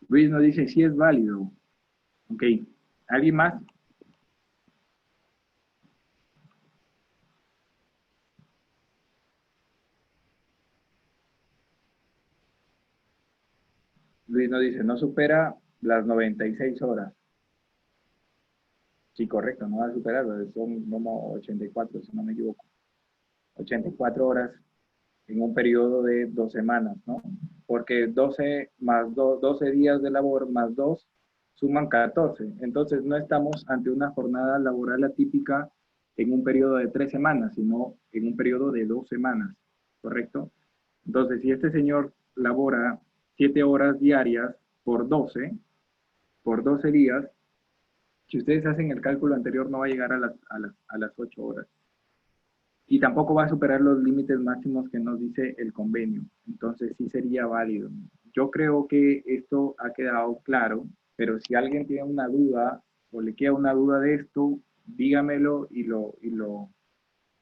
Luis nos dice sí es válido. ¿Ok? ¿Alguien más? Luis nos dice no supera las 96 horas. Sí, correcto, no va a superar, son como 84, si no me equivoco. 84 horas en un periodo de 2 semanas, ¿no? Porque 12 más 2, 12 días de labor más 2 suman 14. Entonces no estamos ante una jornada laboral atípica en un periodo de 3 semanas, sino en un periodo de 2 semanas, ¿correcto? Entonces, si este señor labora 7 horas diarias por 12 días, si ustedes hacen el cálculo anterior, no va a llegar a las 8 horas. Y tampoco va a superar los límites máximos que nos dice el convenio. Entonces sí sería válido. Yo creo que esto ha quedado claro, pero si alguien tiene una duda o le queda una duda de esto, dígamelo y lo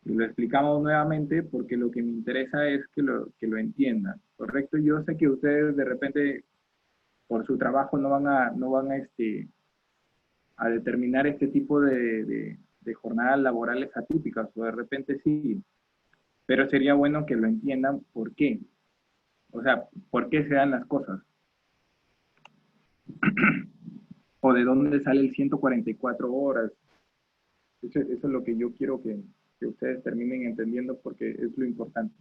explicamos nuevamente, porque lo que me interesa es que lo entiendan, ¿correcto? Yo sé que ustedes de repente por su trabajo no van a determinar este tipo de jornadas laborales atípicas, o de repente sí, pero sería bueno que lo entiendan por qué, o sea, por qué se dan las cosas, o de dónde sale el 144 horas. Eso es lo que yo quiero que ustedes terminen entendiendo, porque es lo importante.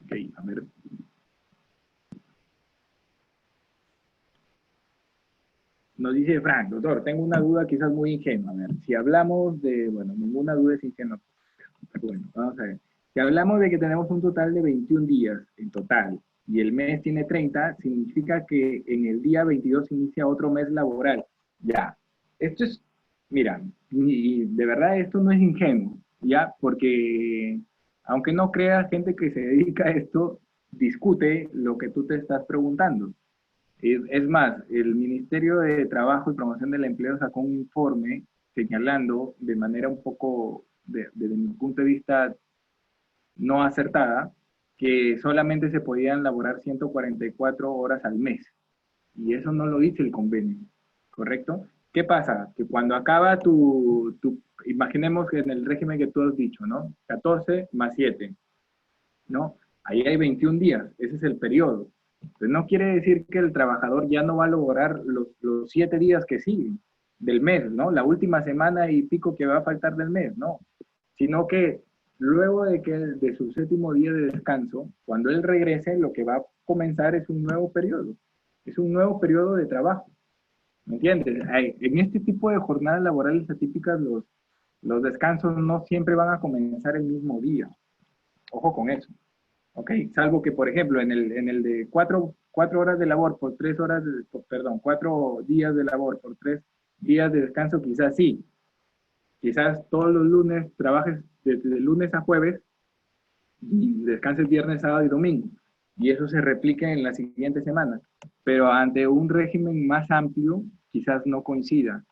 Ok, a ver. Nos dice Frank, doctor, tengo una duda quizás muy ingenua. A ver, si hablamos de, bueno, ninguna duda es ingenua. Bueno, vamos a ver. Si hablamos de que tenemos un total de 21 días en total y el mes tiene 30, significa que en el día 22 inicia otro mes laboral. Ya, esto es, mira, y de verdad esto no es ingenuo, ya, porque aunque no creas, gente que se dedica a esto discute lo que tú te estás preguntando. Es más, el Ministerio de Trabajo y Promoción del Empleo sacó un informe señalando de manera un poco, desde mi punto de vista, no acertada, que solamente se podían laborar 144 horas al mes. Y eso no lo dice el convenio, ¿correcto? ¿Qué pasa? Que cuando acaba imaginemos que en el régimen que tú has dicho, ¿no? 14 más 7, ¿no? Ahí hay 21 días, ese es el periodo. Entonces no quiere decir que el trabajador ya no va a lograr los 7 días que siguen del mes, ¿no? La última semana y pico que va a faltar del mes, no. Sino que luego de su séptimo día de descanso, cuando él regrese, lo que va a comenzar es un nuevo periodo. Es un nuevo periodo de trabajo. ¿Me entiendes? En este tipo de jornadas laborales atípicas, los descansos no siempre van a comenzar el mismo día. Ojo con eso. ¿Ok? Salvo que, por ejemplo, en el de 4 horas de labor por 3 horas, perdón, 4 días de labor por 3 días de descanso, quizás sí. Quizás todos los lunes trabajes desde lunes a jueves y descanses viernes, sábado y domingo. Y eso se replique en la siguiente semana. Pero ante un régimen más amplio, quizás no coincida.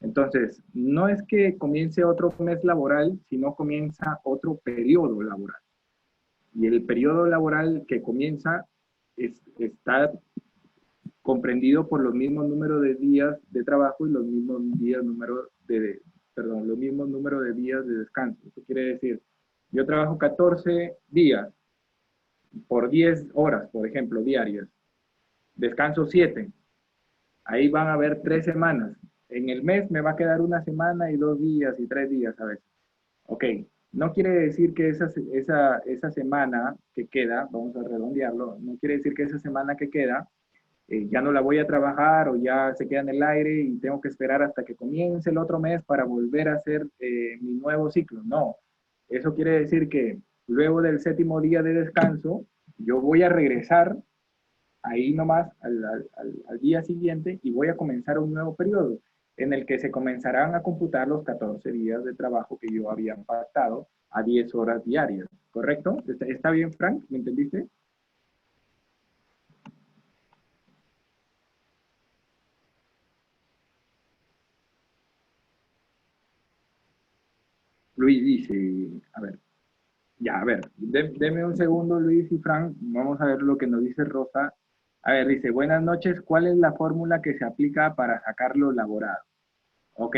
Entonces, no es que comience otro mes laboral, sino comienza otro periodo laboral. Y el periodo laboral que comienza está comprendido por los mismos números de días de trabajo y los mismos los mismos números de días de descanso. Eso quiere decir, yo trabajo 14 días por 10 horas, por ejemplo, diarias. Descanso 7. Ahí van a haber 3 semanas. En el mes me va a quedar una semana y 2 días y 3 días a veces. Ok, no quiere decir que esa semana que queda, vamos a redondearlo, no quiere decir que esa semana que queda ya no la voy a trabajar o ya se queda en el aire y tengo que esperar hasta que comience el otro mes para volver a hacer mi nuevo ciclo. No, eso quiere decir que luego del séptimo día de descanso, yo voy a regresar ahí nomás al día siguiente y voy a comenzar un nuevo periodo en el que se comenzarán a computar los 14 días de trabajo que yo había pactado a 10 horas diarias, ¿correcto? ¿Está bien, Frank? ¿Me entendiste? Luis dice, a ver, ya, a ver, deme un segundo, Luis y Frank, vamos a ver lo que nos dice Rosa. A ver, dice, buenas noches, ¿cuál es la fórmula que se aplica para sacarlo laborado? Ok,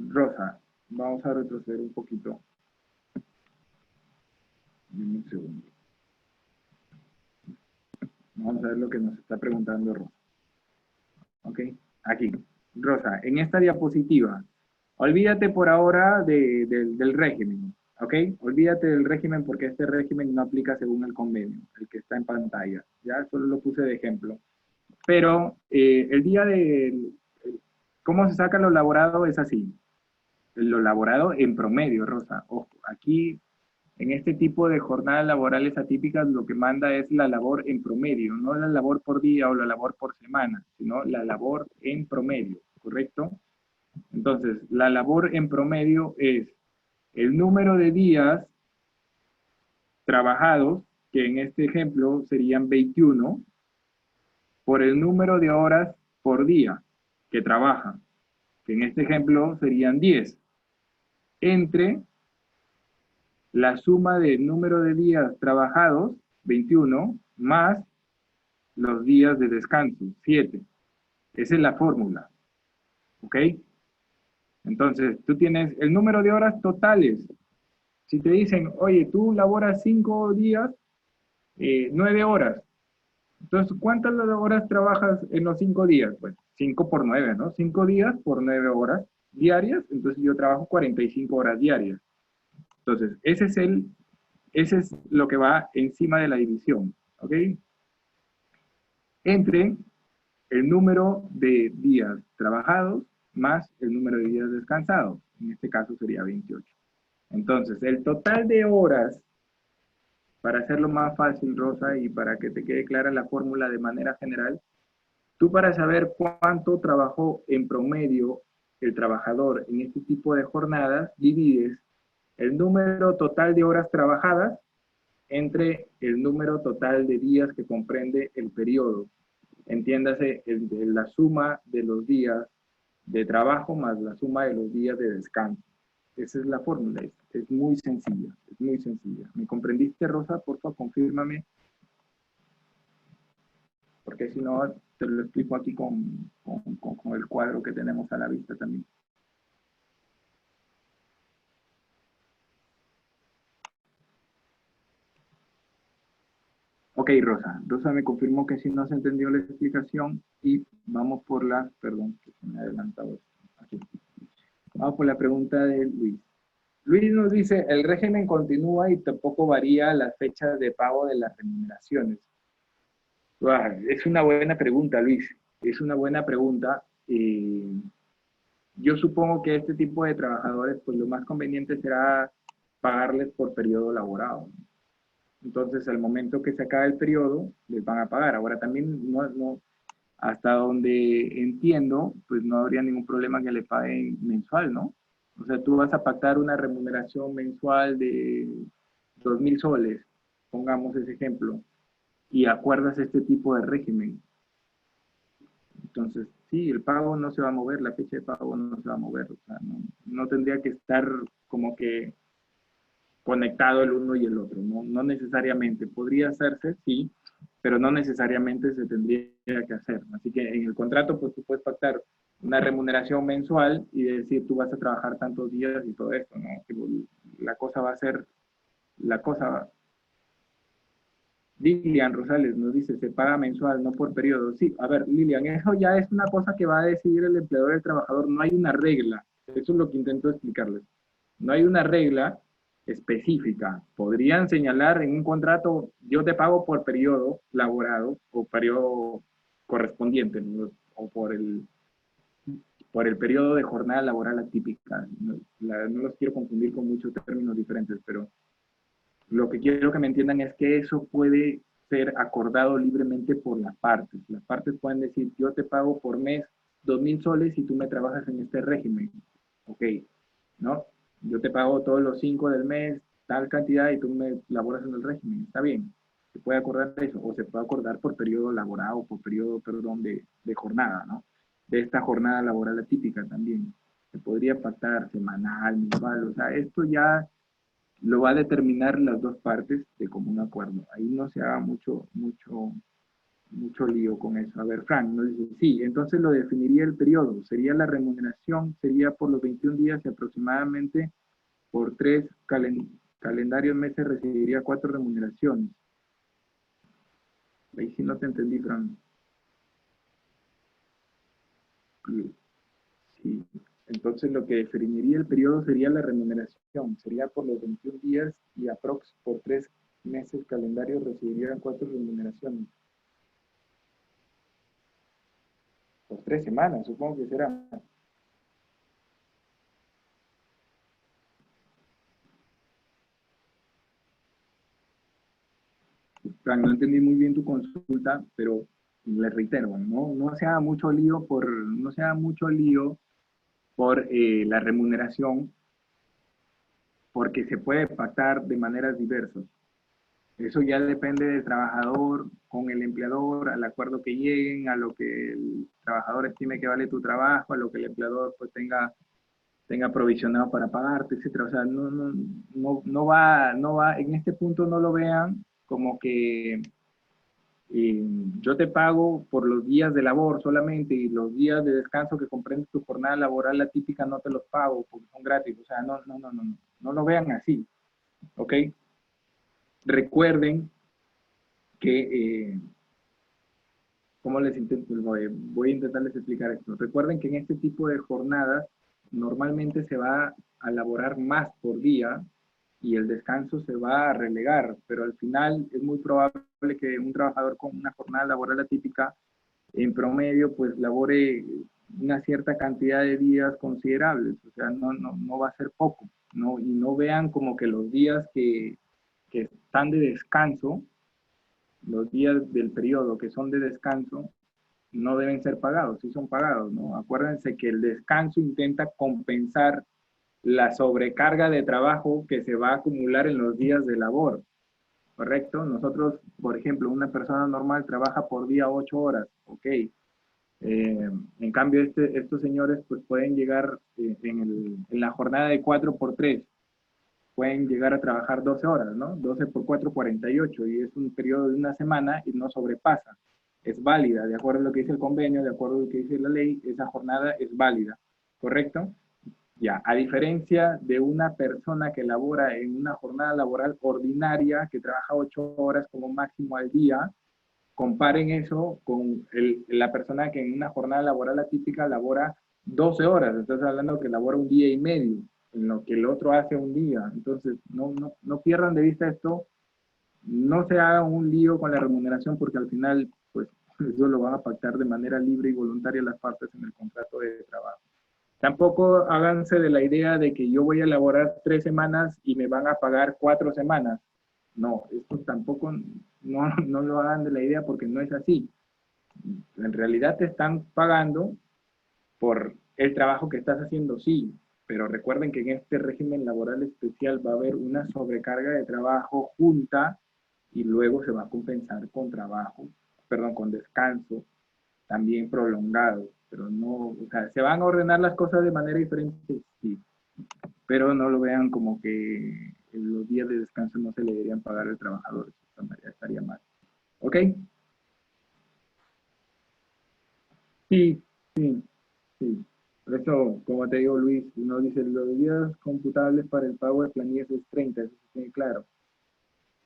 Rosa, vamos a retroceder un poquito. Deme un segundo. Vamos a ver lo que nos está preguntando Rosa. Ok, aquí. Rosa, en esta diapositiva, olvídate por ahora del régimen, ¿ok? Olvídate del régimen porque este régimen no aplica según el convenio, el que está en pantalla. Ya solo lo puse de ejemplo. Pero el día de cómo se saca lo laborado es así. Lo laborado en promedio, Rosa. Ojo, aquí en este tipo de jornadas laborales atípicas lo que manda es la labor en promedio, no la labor por día o la labor por semana, sino la labor en promedio, ¿correcto? Entonces, la labor en promedio es el número de días trabajados, que en este ejemplo serían 21, por el número de horas por día que trabaja, que en este ejemplo serían 10, entre la suma del número de días trabajados, 21, más los días de descanso, 7. Esa es la fórmula, ¿ok? Entonces, tú tienes el número de horas totales. Si te dicen, oye, tú laboras 5 días, 9 horas. Entonces, ¿cuántas horas trabajas en los 5 días? Pues 5 por 9, ¿no? 5 días por 9 horas diarias, entonces yo trabajo 45 horas diarias. Entonces, ese es lo que va encima de la división, ¿ok? Entre el número de días trabajados más el número de días descansados. En este caso sería 28. Entonces, el total de horas, para hacerlo más fácil, Rosa, y para que te quede clara la fórmula de manera general, tú para saber cuánto trabajó en promedio el trabajador en este tipo de jornadas, divides el número total de horas trabajadas entre el número total de días que comprende el periodo. Entiéndase, la suma de los días de trabajo más la suma de los días de descanso. Esa es la fórmula, es muy sencilla, es muy sencilla. ¿Me comprendiste, Rosa? Por favor, confírmame, porque si no, te lo explico aquí con el cuadro que tenemos a la vista también. Ok, Rosa. Rosa me confirmó que sí no se entendió la explicación y vamos por la, perdón, que se me ha adelantado esto. Aquí. Vamos por la pregunta de Luis. Luis nos dice, el régimen continúa y tampoco varía las fechas de pago de las remuneraciones. Es una buena pregunta, Luis. Es una buena pregunta. Yo supongo que este tipo de trabajadores, pues lo más conveniente será pagarles por periodo laborado. Entonces, al momento que se acabe el periodo, les van a pagar. Ahora también, hasta donde entiendo, pues no habría ningún problema que le paguen mensual, ¿no? O sea, tú vas a pactar una remuneración mensual de 2.000 soles, pongamos ese ejemplo, y acuerdas este tipo de régimen. Entonces, sí, el pago no se va a mover, la fecha de pago no se va a mover, o sea, no tendría que estar como que conectado el uno y el otro, no necesariamente. Podría hacerse, sí, pero no necesariamente se tendría que hacer. Así que en el contrato, pues tú puedes pactar una remuneración mensual y decir tú vas a trabajar tantos días y todo esto, ¿no? Que la cosa va a ser, la cosa, Lilian Rosales nos dice, se paga mensual, no por periodo. Sí, a ver, Lilian, eso ya es una cosa que va a decidir el empleador y el trabajador, no hay una regla. Eso es lo que intento explicarles. No hay una regla específica. Podrían señalar en un contrato, yo te pago por periodo laborado o periodo correspondiente, ¿no? O por el periodo de jornada laboral atípica. No los quiero confundir con muchos términos diferentes, pero lo que quiero que me entiendan es que eso puede ser acordado libremente por las partes. Las partes pueden decir, yo te pago por mes 2.000 soles y tú me trabajas en este régimen. Ok, ¿no? Yo te pago todos los 5 del mes, tal cantidad, y tú me laboras en el régimen. Está bien. Se puede acordar eso, o se puede acordar por periodo laborado, por periodo, perdón, de jornada, ¿no? De esta jornada laboral atípica también. Se podría pactar semanal, mensual, o sea, esto ya lo va a determinar las dos partes de común acuerdo. Ahí no se haga mucho lío con eso. A ver, Frank nos dice, sí, entonces lo definiría el periodo. Sería la remuneración, sería por los 21 días y aproximadamente por 3 calendarios meses recibiría 4 remuneraciones. Ahí sí no te entendí, Frank. Sí. Entonces lo que definiría el periodo sería la remuneración. Sería por los 21 días y aprox por 3 meses calendarios recibirían 4 remuneraciones. Por 3 semanas, supongo que será. Frank, no entendí muy bien tu consulta, pero le reitero, no se haga mucho lío por la remuneración, porque se puede pactar de maneras diversas. Eso ya depende del trabajador con el empleador, al acuerdo que lleguen, a lo que el trabajador estime que vale tu trabajo, a lo que el empleador pues tenga provisionado para pagarte, etcétera. O sea, no va, en este punto no lo vean como que yo te pago por los días de labor solamente y los días de descanso que comprende tu jornada laboral atípica no te los pago porque son gratis. O sea, no lo vean así, ¿ok? Recuerden que, ¿cómo les intento? Voy a intentarles explicar esto. Recuerden que en este tipo de jornadas normalmente se va a laborar más por día y el descanso se va a relegar, pero al final es muy probable que un trabajador con una jornada laboral atípica en promedio pues labore una cierta cantidad de días considerables, o sea, no va a ser poco, ¿no? Y no vean como que los días que están de descanso, los días del periodo que son de descanso, no deben ser pagados, sí son pagados, ¿no? Acuérdense que el descanso intenta compensar la sobrecarga de trabajo que se va a acumular en los días de labor, ¿correcto? Nosotros, por ejemplo, una persona normal trabaja por día 8 horas, ok. En cambio, estos señores pues, pueden llegar en la jornada de 4 por 3 pueden llegar a trabajar 12 horas, ¿no? 12 por 4, 48, y es un periodo de una semana y no sobrepasa. Es válida, de acuerdo a lo que dice el convenio, de acuerdo a lo que dice la ley, esa jornada es válida, ¿correcto? Ya, a diferencia de una persona que labora en una jornada laboral ordinaria, que trabaja 8 horas como máximo al día, comparen eso con la persona que en una jornada laboral atípica labora 12 horas. Estás hablando que labora un día y medio, en lo que el otro hace un día. Entonces, no pierdan de vista esto, no se hagan un lío con la remuneración porque al final, pues, eso lo van a pactar de manera libre y voluntaria las partes en el contrato de trabajo. Tampoco háganse de la idea de que yo voy a elaborar 3 semanas y me van a pagar 4 semanas. No, esto tampoco, no lo hagan de la idea porque no es así. En realidad te están pagando por el trabajo que estás haciendo, sí, pero recuerden que en este régimen laboral especial va a haber una sobrecarga de trabajo junta y luego se va a compensar con trabajo, perdón, con descanso también prolongado, pero no, o sea, se van a ordenar las cosas de manera diferente, sí, pero no lo vean como que en los días de descanso no se le deberían pagar al trabajador, estaría mal. ¿Ok? Sí, sí, sí. Por eso, como te digo, Luis, uno dice los días computables para el pago de planillas es 30, eso sí tiene claro.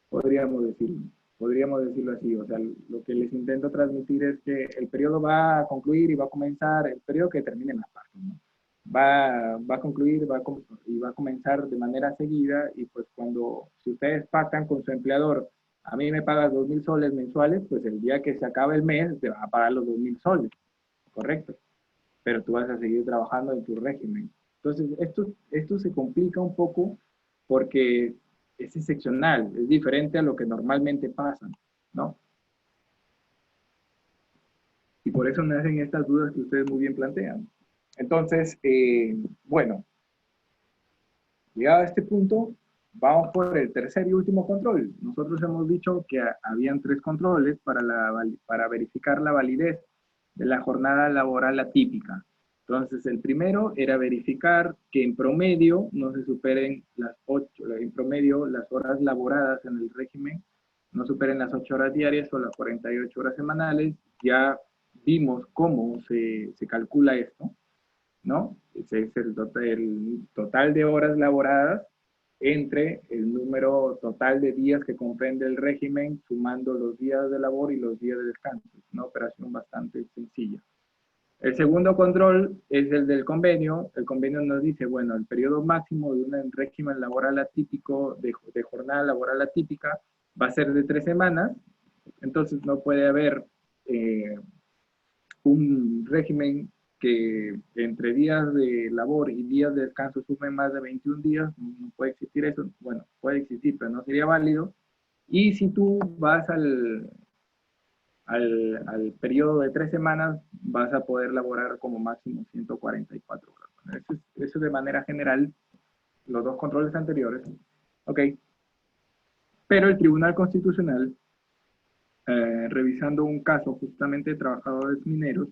Podríamos decirlo, podríamos decirlo así. O sea, lo que les intento transmitir es que el periodo va a concluir y va a comenzar, el periodo que termine en las partes, ¿no? Va a concluir y va a comenzar de manera seguida y pues cuando, si ustedes pactan con su empleador, a mí me pagas 2.000 soles mensuales, pues el día que se acabe el mes te va a pagar los 2.000 soles, correcto, pero tú vas a seguir trabajando en tu régimen. Entonces, esto se complica un poco porque es excepcional, es diferente a lo que normalmente pasa, ¿no? Y por eso nacen estas dudas que ustedes muy bien plantean. Entonces, bueno, llegado a este punto, vamos por el tercer y último control. Nosotros hemos dicho que habían 3 controles para verificar la validez de la jornada laboral atípica. Entonces, el primero era verificar que en promedio no se superen las 8, en promedio las horas laboradas en el régimen no superen las 8 horas diarias o las 48 horas semanales. Ya vimos cómo se calcula esto, ¿no? Ese es el total de horas laboradas entre el número total de días que comprende el régimen, sumando los días de labor y los días de descanso. Es una operación bastante sencilla. El segundo control es el del convenio. El convenio nos dice, bueno, el periodo máximo de un régimen laboral atípico, de jornada laboral atípica, va a ser de 3 semanas. Entonces no puede haber eh, un régimen que entre días de labor y días de descanso sumen más de 21 días, no puede existir eso. Bueno, puede existir, pero no sería válido. Y si tú vas al periodo de 3 semanas, vas a poder laborar como máximo 144 horas. Bueno, eso es de manera general, los dos controles anteriores. Ok, pero el Tribunal Constitucional, revisando un caso justamente de trabajadores mineros,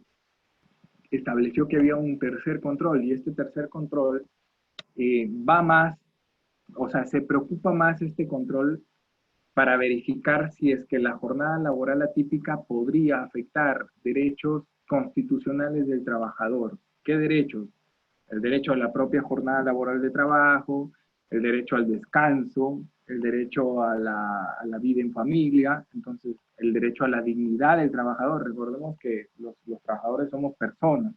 estableció que había un tercer control y este tercer control va más, o sea, se preocupa más este control para verificar si es que la jornada laboral atípica podría afectar derechos constitucionales del trabajador. ¿Qué derechos? El derecho a la propia jornada laboral de trabajo, el derecho al descanso, el derecho a la vida en familia, entonces el derecho a la dignidad del trabajador. Recordemos que los trabajadores somos personas,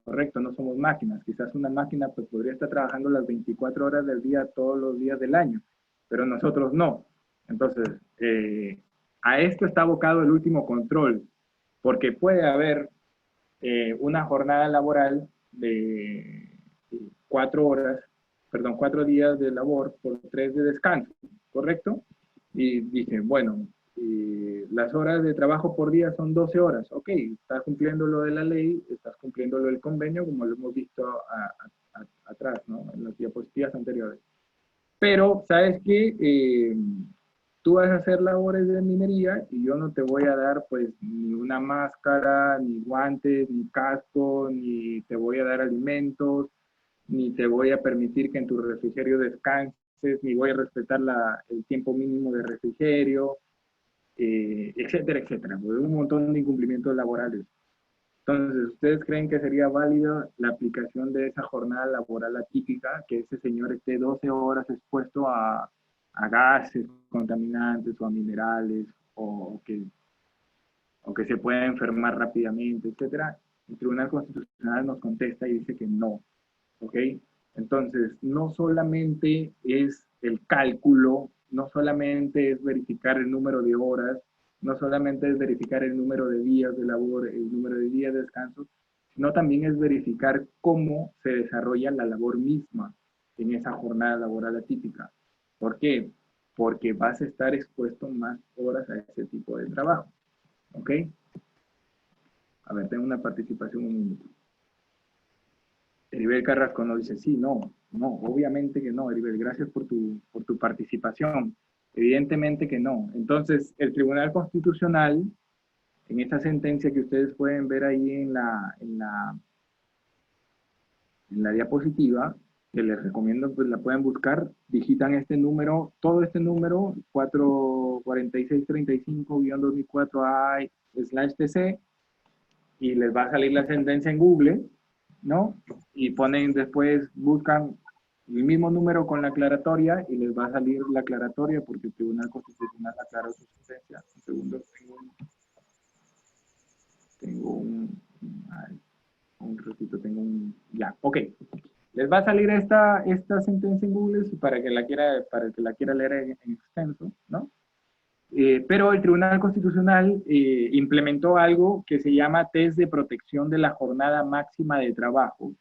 correcto, no somos máquinas. Quizás una máquina pues podría estar trabajando las 24 horas del día todos los días del año, pero nosotros no. Entonces, a esto está abocado el último control, porque puede haber una jornada laboral de 4 horas, perdón, 4 días de labor por 3 de descanso, ¿correcto? Y dije, bueno, las horas de trabajo por día son 12 horas. Ok, estás cumpliendo lo de la ley, estás cumpliendo lo del convenio, como lo hemos visto atrás, ¿no? En las diapositivas anteriores. Pero, ¿sabes qué? Tú vas a hacer labores de minería y yo no te voy a dar pues ni una máscara, ni guantes, ni casco, ni te voy a dar alimentos, ni te voy a permitir que en tu refrigerio descanses, ni voy a respetar el tiempo mínimo de refrigerio, etcétera, etcétera. Pues un montón de incumplimientos laborales. Entonces, ¿ustedes creen que sería válida la aplicación de esa jornada laboral atípica, que ese señor esté 12 horas expuesto a gases contaminantes o a minerales o que se pueda enfermar rápidamente, etcétera? El Tribunal Constitucional nos contesta y dice que no, ¿ok? Entonces, no solamente es el cálculo, no solamente es verificar el número de horas, no solamente es verificar el número de días de labor, el número de días de descanso, sino también es verificar cómo se desarrolla la labor misma en esa jornada laboral atípica. ¿Por qué? Porque vas a estar expuesto más horas a ese tipo de trabajo. ¿Ok? A ver, tengo una participación un minuto. Heribel Carrasco nos dice, sí, no, obviamente que no, Heribel, gracias por tu participación. Evidentemente que no. Entonces, el Tribunal Constitucional, en esta sentencia que ustedes pueden ver ahí en la diapositiva, que les recomiendo, pues la pueden buscar, digitan este número, todo este número, 44635-2004A/TC, y les va a salir la sentencia en Google, ¿no? Y ponen después, buscan el mismo número con la aclaratoria y les va a salir la aclaratoria porque el Tribunal Constitucional aclaró su sentencia. Un segundo, ya, ok. Les va a salir esta sentencia en Google para el que la quiera leer en extenso, ¿no? Pero el Tribunal Constitucional implementó algo que se llama test de protección de la jornada máxima de trabajo.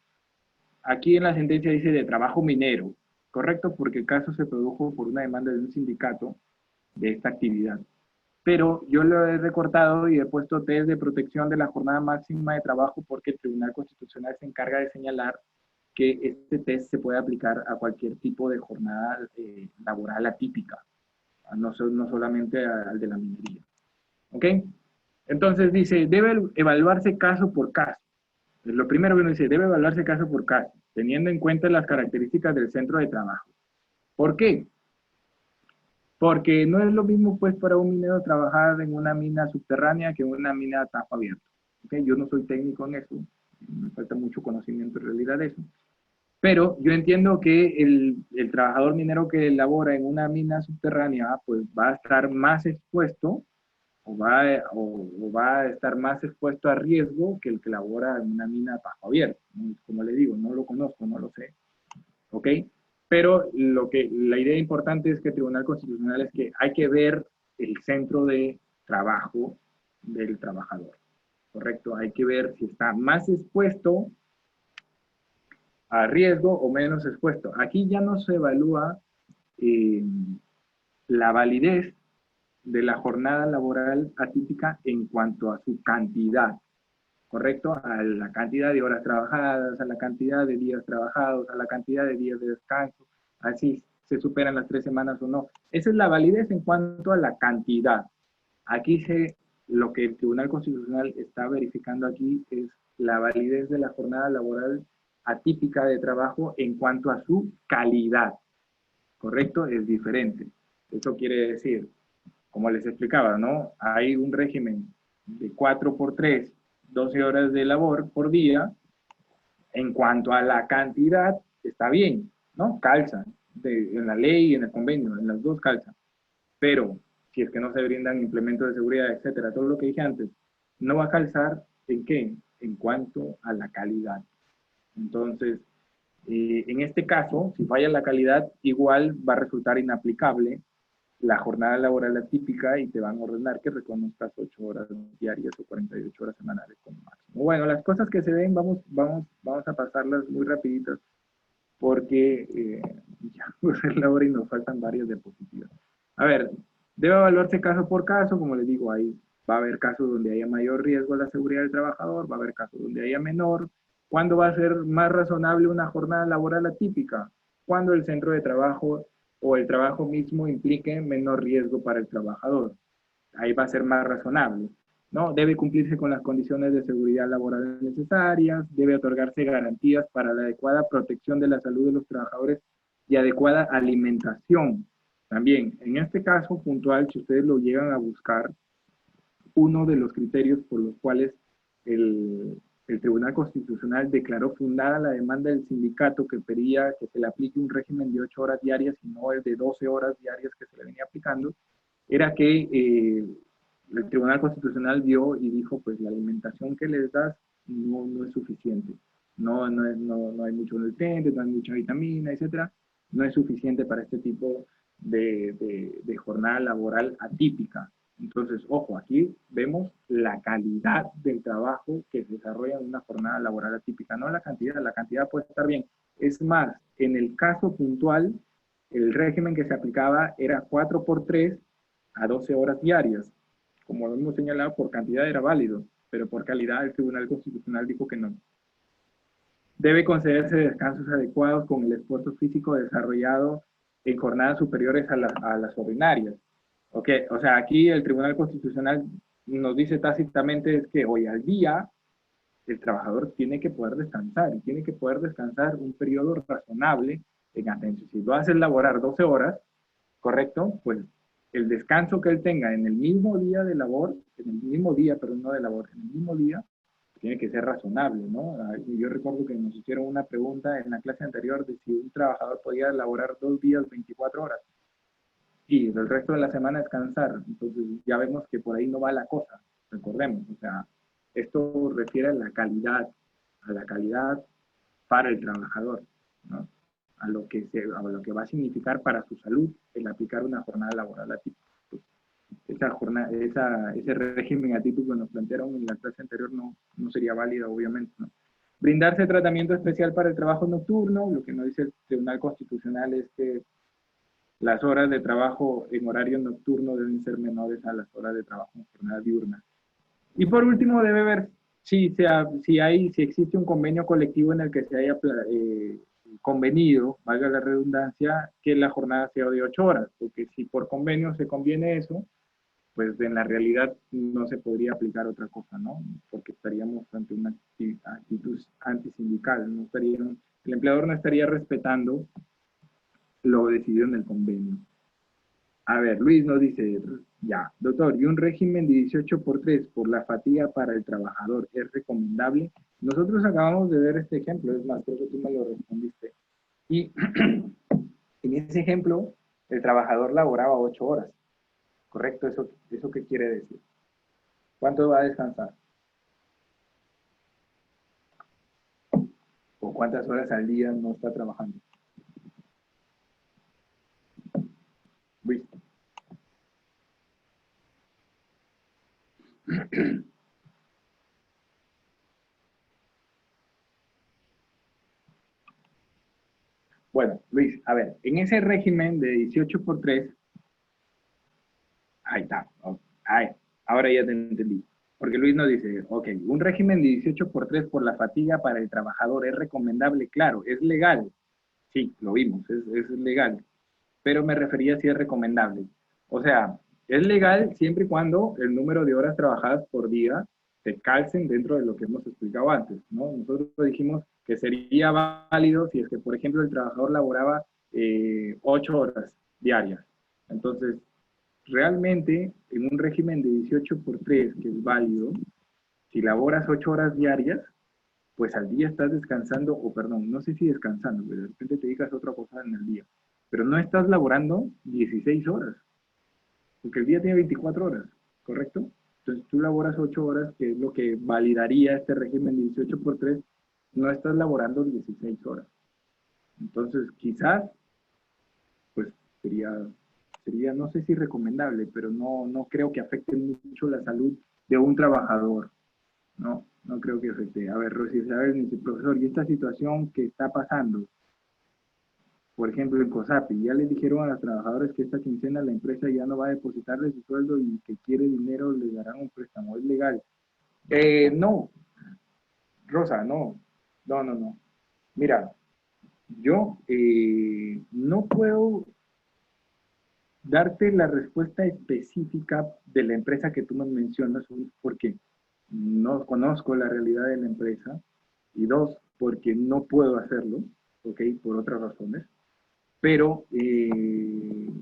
Aquí en la sentencia dice de trabajo minero, ¿correcto? Porque el caso se produjo por una demanda de un sindicato de esta actividad. Pero yo lo he recortado y he puesto test de protección de la jornada máxima de trabajo porque el Tribunal Constitucional se encarga de señalar que este test se puede aplicar a cualquier tipo de jornada laboral atípica, no solamente al de la minería. ¿Ok? Entonces dice, debe evaluarse caso por caso. Lo primero que uno dice, debe evaluarse caso por caso, teniendo en cuenta las características del centro de trabajo. ¿Por qué? Porque no es lo mismo pues para un minero trabajar en una mina subterránea que en una mina a tajo abierto. ¿Okay? Yo no soy técnico en eso, me falta mucho conocimiento en realidad de eso. Pero yo entiendo que el trabajador minero que labora en una mina subterránea pues va a estar más expuesto o va a estar más expuesto a riesgo que el que labora en una mina a tajo abierto. Como le digo, no lo conozco, no lo sé. ¿Ok? Pero la idea importante es que el Tribunal Constitucional es que hay que ver el centro de trabajo del trabajador, ¿correcto? Hay que ver si está más expuesto a riesgo o menos expuesto. Aquí ya no se evalúa eh, la validez de la jornada laboral atípica en cuanto a su cantidad, ¿correcto? A la cantidad de horas trabajadas, a la cantidad de días trabajados, a la cantidad de días de descanso, así se superan las 3 semanas o no. Esa es la validez en cuanto a la cantidad. Aquí lo que el Tribunal Constitucional está verificando aquí es la validez de la jornada laboral atípica de trabajo en cuanto a su calidad, ¿correcto? Es diferente. Eso quiere decir, como les explicaba, ¿no? Hay un régimen de 4 por 3, 12 horas de labor por día. En cuanto a la cantidad, está bien, ¿no? Calza, en la ley y en el convenio, en las dos calzan. Pero si es que no se brindan implementos de seguridad, etcétera, todo lo que dije antes, no va a calzar en qué? En cuanto a la calidad. Entonces, en este caso, si falla la calidad, igual va a resultar inaplicable la jornada laboral atípica y te van a ordenar que reconozcas 8 horas diarias o 48 horas semanales como máximo. Bueno, las cosas que se ven, vamos a pasarlas muy rapiditas porque ya va a ser la hora y nos faltan varias diapositivas. A ver, debe evaluarse caso por caso, como les digo, ahí va a haber casos donde haya mayor riesgo a la seguridad del trabajador, va a haber casos donde haya menor. ¿Cuándo va a ser más razonable una jornada laboral atípica? Cuando el centro de trabajo o el trabajo mismo implique menor riesgo para el trabajador. Ahí va a ser más razonable, ¿no? Debe cumplirse con las condiciones de seguridad laboral necesarias, debe otorgarse garantías para la adecuada protección de la salud de los trabajadores y adecuada alimentación. También, en este caso puntual, si ustedes lo llegan a buscar, uno de los criterios por los cuales el Tribunal Constitucional declaró fundada la demanda del sindicato que pedía que se le aplique un régimen de 8 horas diarias y no el de 12 horas diarias que se le venía aplicando, era que el Tribunal Constitucional vio y dijo, pues la alimentación que les das no es suficiente. No hay mucho nutriente, no hay mucha vitamina, etcétera. No es suficiente para este tipo de jornada laboral atípica. Entonces, ojo, aquí vemos la calidad del trabajo que se desarrolla en una jornada laboral atípica, no la cantidad puede estar bien. Es más, en el caso puntual, el régimen que se aplicaba era 4 por 3 a 12 horas diarias. Como lo hemos señalado, por cantidad era válido, pero por calidad el Tribunal Constitucional dijo que no. Debe concederse descansos adecuados con el esfuerzo físico desarrollado en jornadas superiores a las ordinarias. Okay. O sea, aquí el Tribunal Constitucional nos dice tácitamente es que hoy al día el trabajador tiene que poder descansar y tiene que poder descansar un periodo razonable en atención. Si lo haces laborar 12 horas, ¿correcto? Pues el descanso que él tenga en el mismo día de labor, en el mismo día, pero no de labor, en el mismo día, tiene que ser razonable, ¿no? Yo recuerdo que nos hicieron una pregunta en la clase anterior de si un trabajador podía laborar 2 días, 24 horas, y el resto de la semana descansar. Entonces ya vemos que por ahí no va la cosa, recordemos, o sea, esto refiere a la calidad para el trabajador, ¿no? A lo que va a significar para su salud el aplicar una jornada laboral atípica. Pues, ese régimen atípico que nos plantearon en la clase anterior no sería válido, obviamente, ¿no? Brindarse tratamiento especial para el trabajo nocturno. Lo que nos dice el Tribunal Constitucional es que las horas de trabajo en horario nocturno deben ser menores a las horas de trabajo en jornada diurna. Y por último, debe ver si existe un convenio colectivo en el que se haya convenido, valga la redundancia, que la jornada sea de 8 horas, porque si por convenio se conviene eso, pues en la realidad no se podría aplicar otra cosa, ¿no? Porque estaríamos ante una actitud antisindical, el empleador no estaría respetando lo decidido en el convenio. A ver, Luis nos dice, ya, doctor, ¿y un régimen de 18 por 3 por la fatiga para el trabajador es recomendable? Nosotros acabamos de ver este ejemplo, es más, creo que tú me lo respondiste. Y en ese ejemplo, el trabajador laboraba 8 horas, ¿correcto? ¿Eso qué quiere decir? ¿Cuánto va a descansar? ¿O cuántas horas al día no está trabajando? Luis. Bueno, Luis, a ver, en ese régimen de 18 por 3, ahí está, ahí, ahora ya te entendí. Porque Luis nos dice, ok, un régimen de 18 por 3 por la fatiga para el trabajador es recomendable, claro, es legal. Sí, lo vimos, es legal. Pero me refería a si es recomendable. O sea, es legal siempre y cuando el número de horas trabajadas por día se calcen dentro de lo que hemos explicado antes, ¿no? Nosotros dijimos que sería válido si es que, por ejemplo, el trabajador laboraba 8 horas diarias. Entonces, realmente, en un régimen de 18 por 3, que es válido, si laboras 8 horas diarias, pues al día estás descansando, o perdón, no sé si descansando, pero de repente te dedicas a otra cosa en el día, pero no estás laborando 16 horas, porque el día tiene 24 horas, ¿correcto? Entonces tú laboras 8 horas, que es lo que validaría este régimen de 18 por 3, no estás laborando 16 horas. Entonces quizás, pues sería no sé si recomendable, pero no creo que afecte mucho la salud de un trabajador. No creo que afecte. A ver, Rosy Isabel me dice, profesor, ¿y esta situación que está pasando? Por ejemplo, en COSAPI, ya les dijeron a los trabajadores que esta quincena la empresa ya no va a depositarles su sueldo y que quiere dinero, les darán un préstamo. ¿Es legal? No, Rosa, no. Mira, yo no puedo darte la respuesta específica de la empresa que tú me mencionas, porque no conozco la realidad de la empresa, y dos, porque no puedo hacerlo, ¿ok? Por otras razones, pero de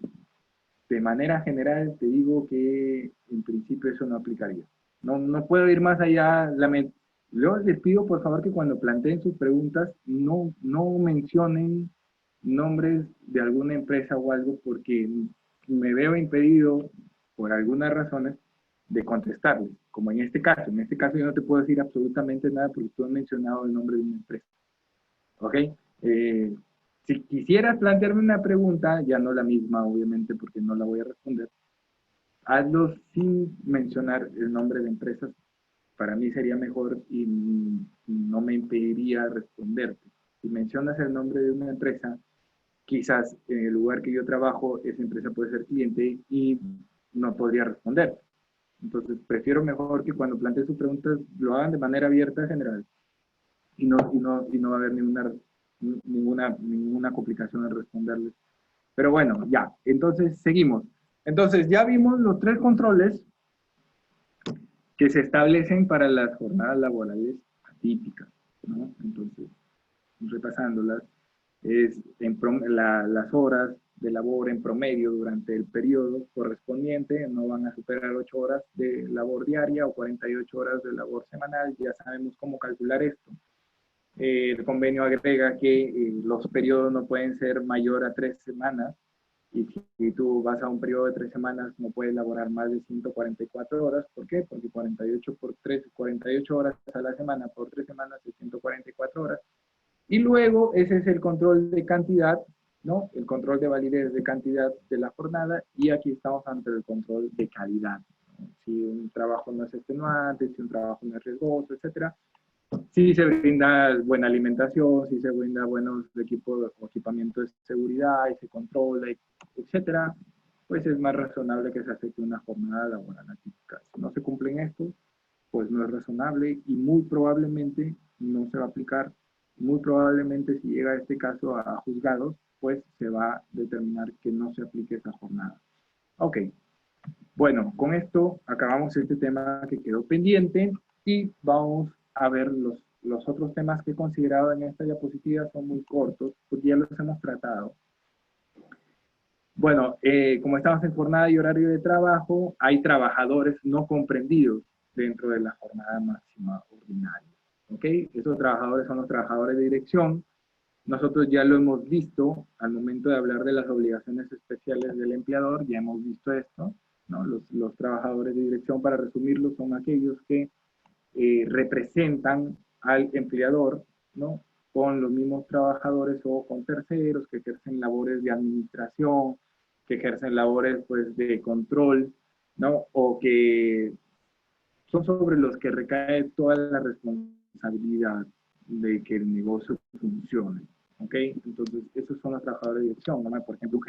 manera general te digo que en principio eso no aplicaría. No puedo ir más allá. Yo les pido, por favor, que cuando planteen sus preguntas no mencionen nombres de alguna empresa o algo, porque me veo impedido, por algunas razones, de contestarles. Como en este caso. En este caso yo no te puedo decir absolutamente nada porque tú has mencionado el nombre de una empresa. ¿Ok? Eh, si quisieras plantearme una pregunta, ya no la misma, obviamente, porque no la voy a responder, hazlo sin mencionar el nombre de empresas. Para mí sería mejor y no me impediría responderte. Si mencionas el nombre de una empresa, quizás en el lugar que yo trabajo, esa empresa puede ser cliente y no podría responder. Entonces, prefiero mejor que cuando planteen sus preguntas lo hagan de manera abierta, general, y no va a haber ninguna complicación en responderles. Pero bueno, ya, entonces seguimos. Entonces, ya vimos los tres controles que se establecen para las jornadas laborales atípicas, ¿no? Entonces, repasándolas, es las horas de labor en promedio durante el periodo correspondiente, no van a superar 8 horas de labor diaria o 48 horas de labor semanal, ya sabemos cómo calcular esto. El convenio agrega que los periodos no pueden ser mayor a 3 semanas, y si tú vas a un periodo de 3 semanas no puedes laborar más de 144 horas. ¿Por qué? Porque 48 por 3, 48 horas a la semana por 3 semanas es 144 horas. Y luego ese es el control de cantidad, ¿no? El control de validez de cantidad de la jornada, y aquí estamos ante el control de calidad, ¿no? Si un trabajo no es extenuante, si un trabajo no es riesgoso, etcétera. Si se brinda buena alimentación, si se brinda buenos equipos o equipamiento de seguridad y se controla, etcétera, pues es más razonable que se acepte una jornada laboral atípica. Si no se cumplen estos, pues no es razonable y muy probablemente no se va a aplicar. Muy probablemente si llega este caso a juzgados, pues se va a determinar que no se aplique esa jornada. Ok, bueno, con esto acabamos este tema que quedó pendiente y vamos a ver los otros temas que he considerado en esta diapositiva. Son muy cortos, porque ya los hemos tratado. Bueno, como estamos en jornada y horario de trabajo, hay trabajadores no comprendidos dentro de la jornada máxima ordinaria. ¿Ok? Esos trabajadores son los trabajadores de dirección. Nosotros ya lo hemos visto al momento de hablar de las obligaciones especiales del empleador, ya hemos visto esto, ¿no? Los trabajadores de dirección, para resumirlo, son aquellos que representan al empleador, ¿no? Con los mismos trabajadores o con terceros que ejercen labores de administración, que ejercen labores pues de control, ¿no? O que son sobre los que recae toda la responsabilidad de que el negocio funcione. ¿Ok? Entonces, esos son los trabajadores de dirección, ¿no? Por ejemplo,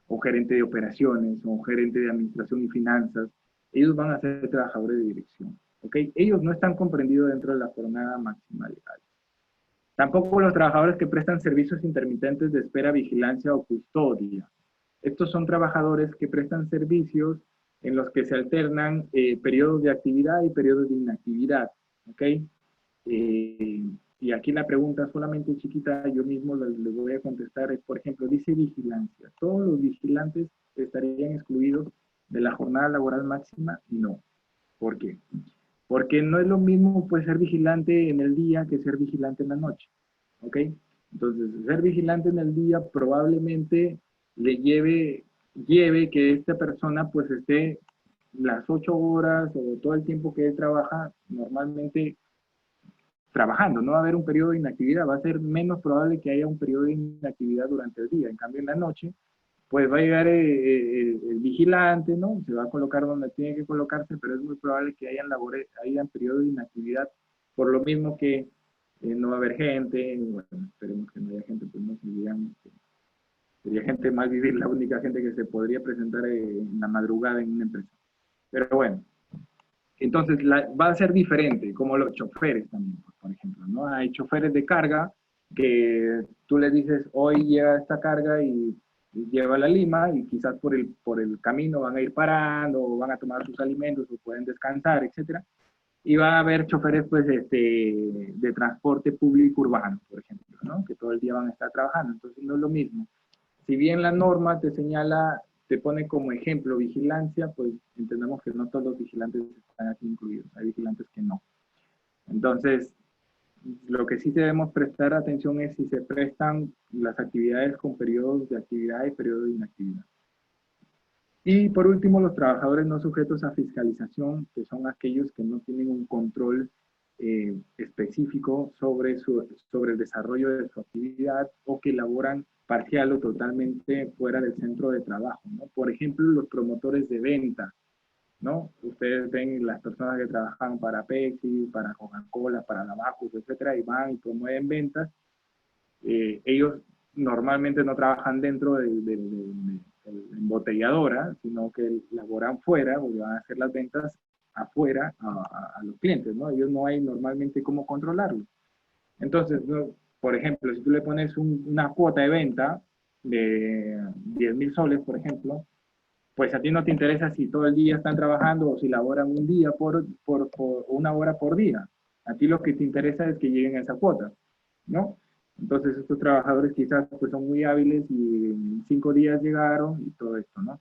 un gerente de operaciones, o un gerente de administración y finanzas. Ellos van a ser trabajadores de dirección. ¿Ok? Ellos no están comprendidos dentro de la jornada máxima legal. Tampoco los trabajadores que prestan servicios intermitentes de espera, vigilancia o custodia. Estos son trabajadores que prestan servicios en los que se alternan periodos de actividad y periodos de inactividad. ¿Ok? Y aquí la pregunta solamente chiquita, yo mismo le voy a contestar, es, por ejemplo, dice vigilancia. ¿Todos los vigilantes estarían excluidos de la jornada laboral máxima? No. ¿Por qué? Porque no es lo mismo pues ser vigilante en el día que ser vigilante en la noche. ¿Ok? Entonces, ser vigilante en el día probablemente le lleve que esta persona pues esté las 8 horas o todo el tiempo que él trabaja normalmente trabajando. No va a haber un periodo de inactividad, va a ser menos probable que haya un periodo de inactividad durante el día. En cambio, en la noche, pues va a llegar el vigilante, ¿no? Se va a colocar donde tiene que colocarse, pero es muy probable que hayan periodos de inactividad, por lo mismo que no va a haber gente. Bueno, esperemos que no haya gente, pues no sería gente más vivir, la única gente que se podría presentar en la madrugada en una empresa. Pero bueno, entonces va a ser diferente, como los choferes también, por ejemplo, ¿no? Hay choferes de carga que tú les dices, hoy llega esta carga y lleva la Lima, y quizás por el camino van a ir parando, o van a tomar sus alimentos, o pueden descansar, etcétera. Y va a haber choferes, pues, de transporte público urbano, por ejemplo, ¿no? Que todo el día van a estar trabajando. Entonces no es lo mismo. Si bien la norma te señala te pone como ejemplo vigilancia, pues entendemos que no todos los vigilantes están aquí incluidos, hay vigilantes que no. Entonces, lo que sí debemos prestar atención es si se prestan las actividades con periodos de actividad y periodos de inactividad. Y por último, los trabajadores no sujetos a fiscalización, que son aquellos que no tienen un control específico sobre el desarrollo de su actividad o que laboran parcial o totalmente fuera del centro de trabajo, ¿no? Por ejemplo, los promotores de venta, ¿no? Ustedes ven las personas que trabajan para Pepsi, para Coca-Cola, para Lavacos, etcétera, y van y promueven ventas. Ellos normalmente no trabajan dentro de la embotelladora, sino que laboran fuera, o van a hacer las ventas afuera a los clientes, ¿no? Ellos no hay normalmente cómo controlarlo. Entonces, ¿no? Por ejemplo, si tú le pones una cuota de venta de 10.000 soles, por ejemplo, pues a ti no te interesa si todo el día están trabajando o si laboran un día por una hora por día. A ti lo que te interesa es que lleguen a esa cuota, ¿no? Entonces estos trabajadores quizás pues son muy hábiles y en 5 días llegaron y todo esto, ¿no?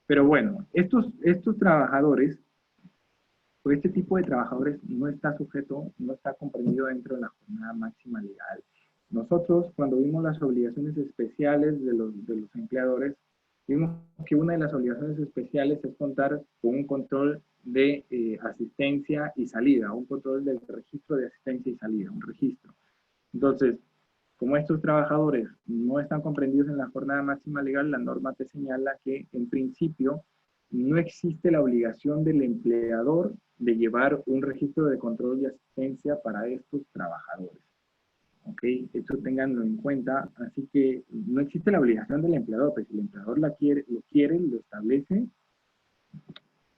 Pero bueno, estos trabajadores, o este tipo de trabajadores no está sujeto, no está comprendido dentro de la jornada máxima legal. Nosotros, cuando vimos las obligaciones especiales de los empleadores, vimos que una de las obligaciones especiales es contar con un control de asistencia y salida, un control del registro de asistencia y salida, un registro. Entonces, como estos trabajadores no están comprendidos en la jornada máxima legal, la norma te señala que en principio no existe la obligación del empleador de llevar un registro de control y asistencia para estos trabajadores. ¿Ok? Eso tenganlo en cuenta. Así que no existe la obligación del empleador, pero si el empleador lo quiere, lo establece,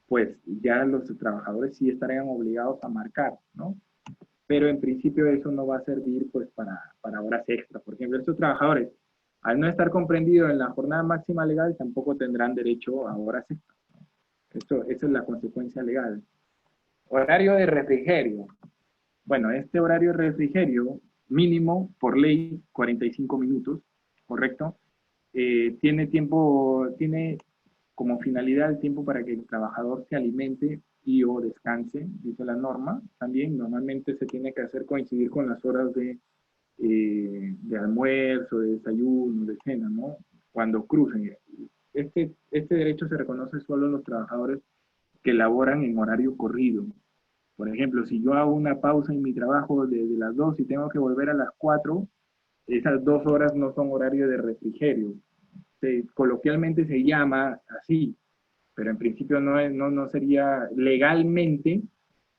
pues ya los trabajadores sí estarían obligados a marcar, ¿no? Pero en principio eso no va a servir pues para horas extras. Por ejemplo, estos trabajadores, al no estar comprendidos en la jornada máxima legal, tampoco tendrán derecho a horas extras. Esa es la consecuencia legal. Horario de refrigerio. Bueno, este horario de refrigerio mínimo por ley 45 minutos, ¿correcto? Tiene como finalidad el tiempo para que el trabajador se alimente y o descanse, dice la norma. También normalmente se tiene que hacer coincidir con las horas de almuerzo, de desayuno, de cena, ¿no? Cuando crucen. Este derecho se reconoce solo a los trabajadores que laboran en horario corrido. Por ejemplo, si yo hago una pausa en mi trabajo de las 2 y tengo que volver a las 4, esas 2 horas no son horario de refrigerio. Coloquialmente se llama así, pero en principio no sería legalmente,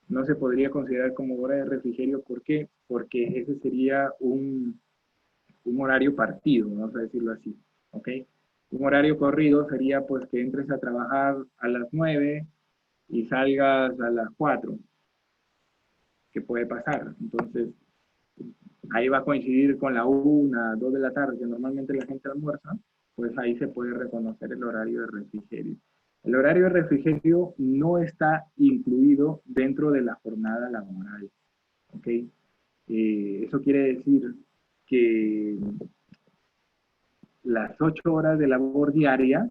no se podría considerar como hora de refrigerio. ¿Por qué? Porque ese sería un horario partido, vamos a decirlo así, ¿ok? Un horario corrido sería pues que entres a trabajar a las 9 y salgas a las 4, que puede pasar. Entonces, ahí va a coincidir con la 1, 2 de la tarde, que normalmente la gente almuerza, pues ahí se puede reconocer el horario de refrigerio. El horario de refrigerio no está incluido dentro de la jornada laboral, ¿ok? Eso quiere decir que las 8 horas de labor diaria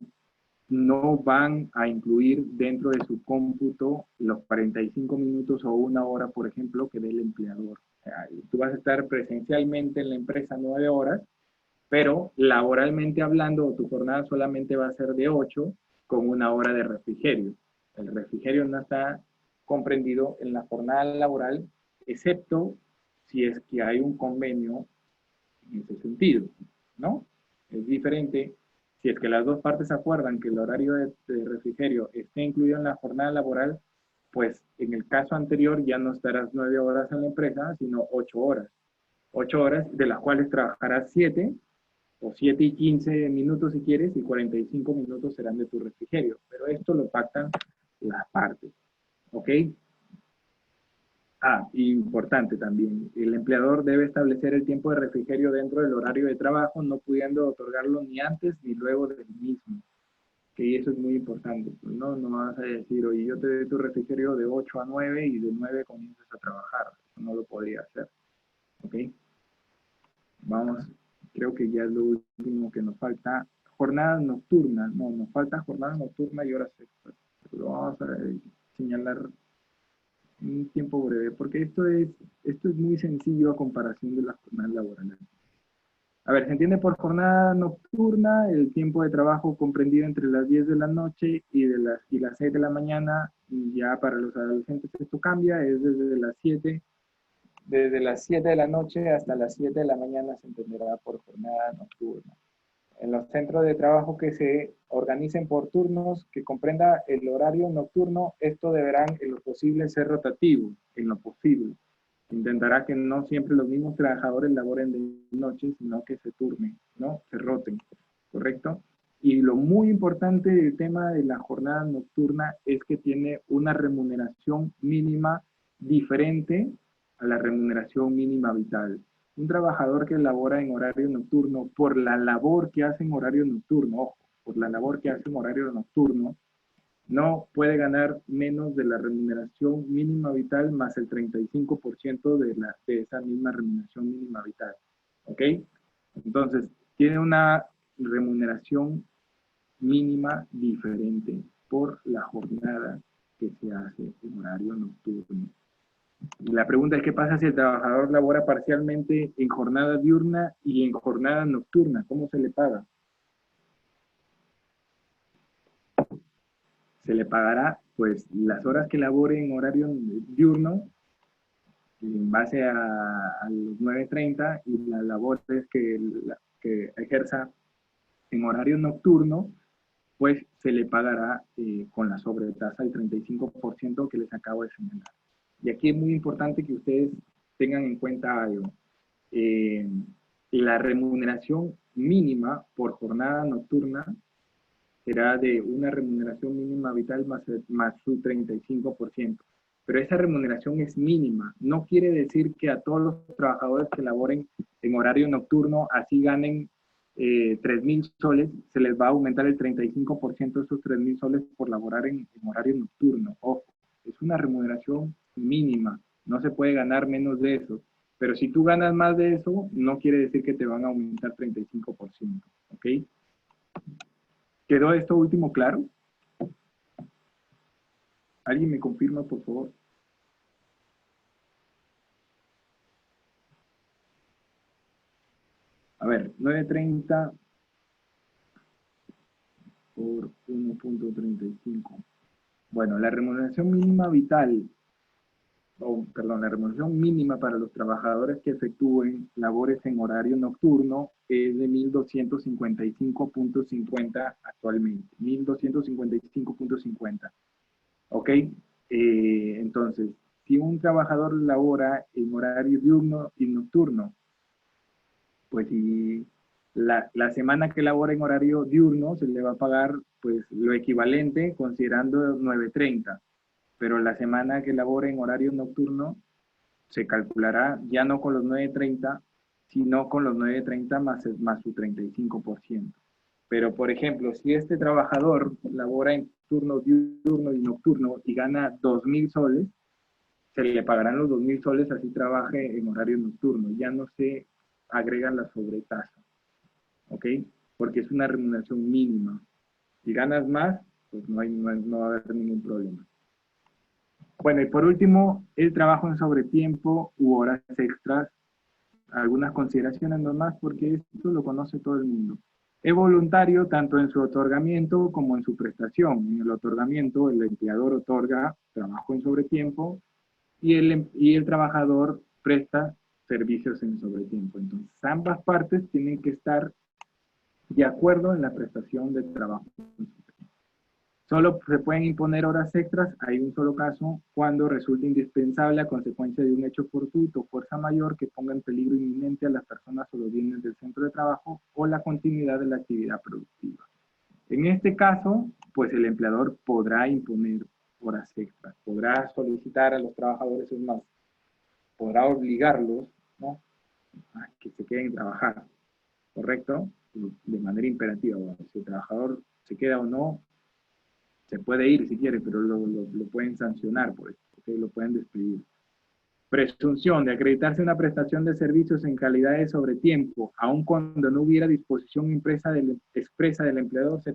no van a incluir dentro de su cómputo los 45 minutos o 1 hora, por ejemplo, que dé el empleador. O sea, tú vas a estar presencialmente en la empresa 9 horas, pero laboralmente hablando, tu jornada solamente va a ser de 8 con 1 hora de refrigerio. El refrigerio no está comprendido en la jornada laboral, excepto si es que hay un convenio en ese sentido, ¿no? Es diferente si es que las dos partes acuerdan que el horario de refrigerio esté incluido en la jornada laboral, pues en el caso anterior ya no estarás 9 horas en la empresa, sino 8 horas. 8 horas de las cuales trabajarás 7 o 7 y 15 minutos si quieres, y 45 minutos serán de tu refrigerio. Pero esto lo pactan las partes, ¿ok? Importante también, el empleador debe establecer el tiempo de refrigerio dentro del horario de trabajo, no pudiendo otorgarlo ni antes ni luego del mismo. Que eso es muy importante. Pues no vas a decir, oye, yo te doy tu refrigerio de 8 a 9 y de 9 comienzas a trabajar. Eso no lo podría hacer. ¿Ok? Vamos, creo que ya es lo último que nos falta. jornadas nocturnas. No, nos falta jornada nocturna y horas extras. Lo vamos a señalar en un tiempo breve, porque esto es muy sencillo a comparación de las jornadas laborales. A ver, se entiende por jornada nocturna el tiempo de trabajo comprendido entre las 10 de la noche y las 6 de la mañana, y ya para los adolescentes esto cambia, es desde las 7 de la noche hasta las 7 de la mañana se entenderá por jornada nocturna. En los centros de trabajo que se organicen por turnos, que comprenda el horario nocturno, esto deberán en lo posible ser rotativo, en lo posible. Intentará que no siempre los mismos trabajadores laboren de noche, sino que se turnen, ¿no? Se roten, ¿correcto? Y lo muy importante del tema de la jornada nocturna es que tiene una remuneración mínima diferente a la remuneración mínima vital. Un trabajador que labora en horario nocturno, por la labor que hace en horario nocturno, ojo, por la labor que hace en horario nocturno, no puede ganar menos de la remuneración mínima vital más el 35% de esa misma remuneración mínima vital. ¿Ok? Entonces, tiene una remuneración mínima diferente por la jornada que se hace en horario nocturno. Y la pregunta es, ¿qué pasa si el trabajador labora parcialmente en jornada diurna y en jornada nocturna? ¿Cómo se le paga? Se le pagará pues las horas que labore en horario diurno en base a los 9:30 y las labores que ejerza en horario nocturno, pues se le pagará con la sobretasa del 35% que les acabo de señalar. Y aquí es muy importante que ustedes tengan en cuenta algo. Eh, la remuneración mínima por jornada nocturna será de una remuneración mínima vital más su 35%. Pero esa remuneración es mínima. No quiere decir que a todos los trabajadores que laboren en horario nocturno, así ganen 3.000 soles, se les va a aumentar el 35% de esos 3.000 soles por laborar en horario nocturno. Ojo, es una remuneración mínima. No se puede ganar menos de eso. Pero si tú ganas más de eso, no quiere decir que te van a aumentar 35%. ¿Ok? ¿Quedó esto último claro? ¿Alguien me confirma, por favor? A ver, 9:30 por 1.35. Bueno, la remuneración mínima vital, perdón, la remuneración mínima para los trabajadores que efectúen labores en horario nocturno es de 1.255.50 actualmente. 1.255.50. ¿Ok? Entonces, si un trabajador labora en horario diurno y nocturno, pues si la semana que labora en horario diurno se le va a pagar pues lo equivalente considerando 9:30, pero la semana que labora en horario nocturno se calculará ya no con los 9:30, sino con los 9:30 más su 35%. Pero, por ejemplo, si este trabajador labora en turno diurno y nocturno y gana 2.000 soles, se le pagarán los 2.000 soles así trabaje en horario nocturno. Ya no se agregan la sobretasa. ¿Ok? Porque es una remuneración mínima. Si ganas más, pues no va a haber ningún problema. Bueno, y por último, el trabajo en sobretiempo u horas extras. Algunas consideraciones nomás porque esto lo conoce todo el mundo. Es voluntario tanto en su otorgamiento como en su prestación. En el otorgamiento, el empleador otorga trabajo en sobretiempo y el trabajador presta servicios en sobretiempo. Entonces, ambas partes tienen que estar de acuerdo en la prestación de trabajo. Solo se pueden imponer horas extras, hay un solo caso, cuando resulte indispensable a consecuencia de un hecho fortuito o fuerza mayor que ponga en peligro inminente a las personas o los bienes del centro de trabajo o la continuidad de la actividad productiva. En este caso, pues el empleador podrá imponer horas extras, podrá solicitar a los trabajadores, es más, podrá obligarlos, ¿no?, a que se queden a trabajar, ¿correcto? De manera imperativa. Bueno, si el trabajador se queda o no, se puede ir si quiere, pero lo pueden sancionar por eso, ¿okay? Lo pueden despedir. Presunción de acreditarse una prestación de servicios en calidad de sobretiempo, aun cuando no hubiera disposición expresa del empleador, se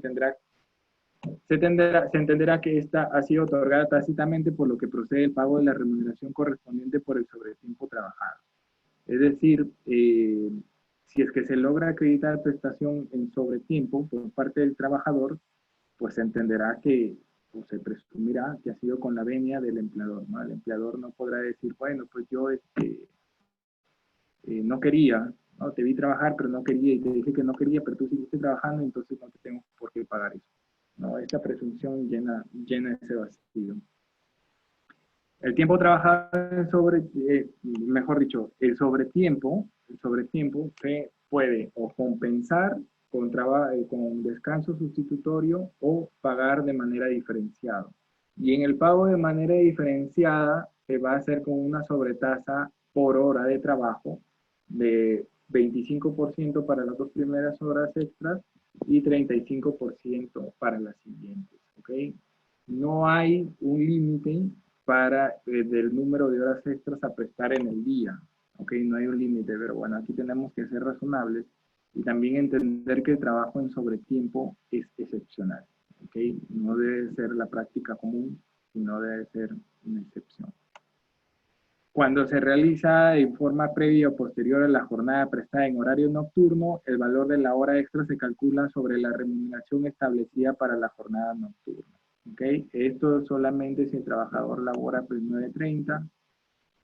entenderá que esta ha sido otorgada tácitamente, por lo que procede el pago de la remuneración correspondiente por el sobretiempo trabajado. Es decir, si es que se logra acreditar prestación en sobretiempo por parte del trabajador, pues se entenderá que, o se presumirá que ha sido con la venia del empleador, ¿no? El empleador no podrá decir, bueno, pues yo no quería, ¿no? Te vi trabajar, pero no quería, y te dije que no quería, pero tú seguiste trabajando, entonces no te tengo por qué pagar eso. ¿No? Esta presunción llena ese vacío. El tiempo trabajado mejor dicho, el sobretiempo se puede o compensar con descanso sustitutorio o pagar de manera diferenciada. Y en el pago de manera diferenciada se va a hacer con una sobretasa por hora de trabajo de 25% para las 2 primeras horas extras y 35% para las siguientes. ¿Ok? No hay un límite para del número de horas extras a prestar en el día. ¿Ok? No hay un límite, pero bueno, aquí tenemos que ser razonables y también entender que el trabajo en sobretiempo es excepcional. ¿Ok? No debe ser la práctica común, sino debe ser una excepción. Cuando se realiza en forma previa o posterior a la jornada prestada en horario nocturno, el valor de la hora extra se calcula sobre la remuneración establecida para la jornada nocturna. ¿Okay? Esto solamente si el trabajador labora pues 9:30.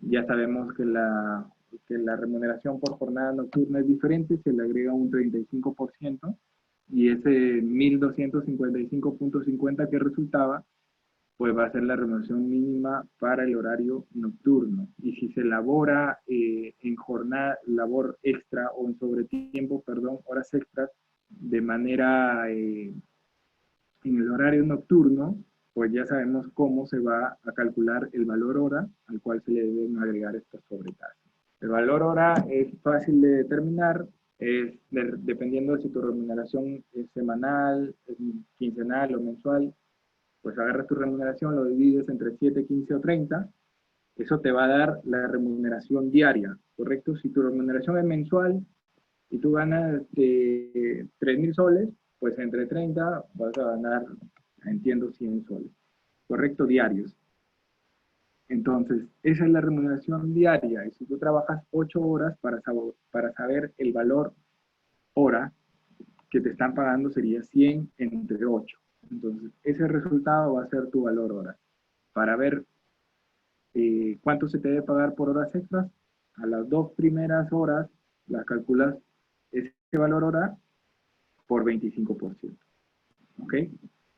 Ya sabemos que la remuneración por jornada nocturna es diferente, se le agrega un 35% y ese 1.255.50 que resultaba, pues va a ser la remuneración mínima para el horario nocturno. Y si se labora en jornada, labor extra o en sobretiempo, perdón, horas extras, de manera en el horario nocturno, pues ya sabemos cómo se va a calcular el valor hora al cual se le deben agregar estas sobretasas. El valor hora es fácil de determinar, dependiendo de si tu remuneración es semanal, es quincenal o mensual, pues agarras tu remuneración, lo divides entre 7, 15 o 30, eso te va a dar la remuneración diaria, ¿correcto? Si tu remuneración es mensual y tú ganas 3.000 soles, pues entre 30 vas a ganar, entiendo, 100 soles, ¿correcto? Diarios. Entonces, esa es la remuneración diaria. Y si tú trabajas 8 horas para saber el valor hora que te están pagando, sería 100 entre 8. Entonces, ese resultado va a ser tu valor hora. Para ver cuánto se te debe pagar por horas extras, a las 2 primeras horas las calculas ese valor hora por 25%. ¿Ok?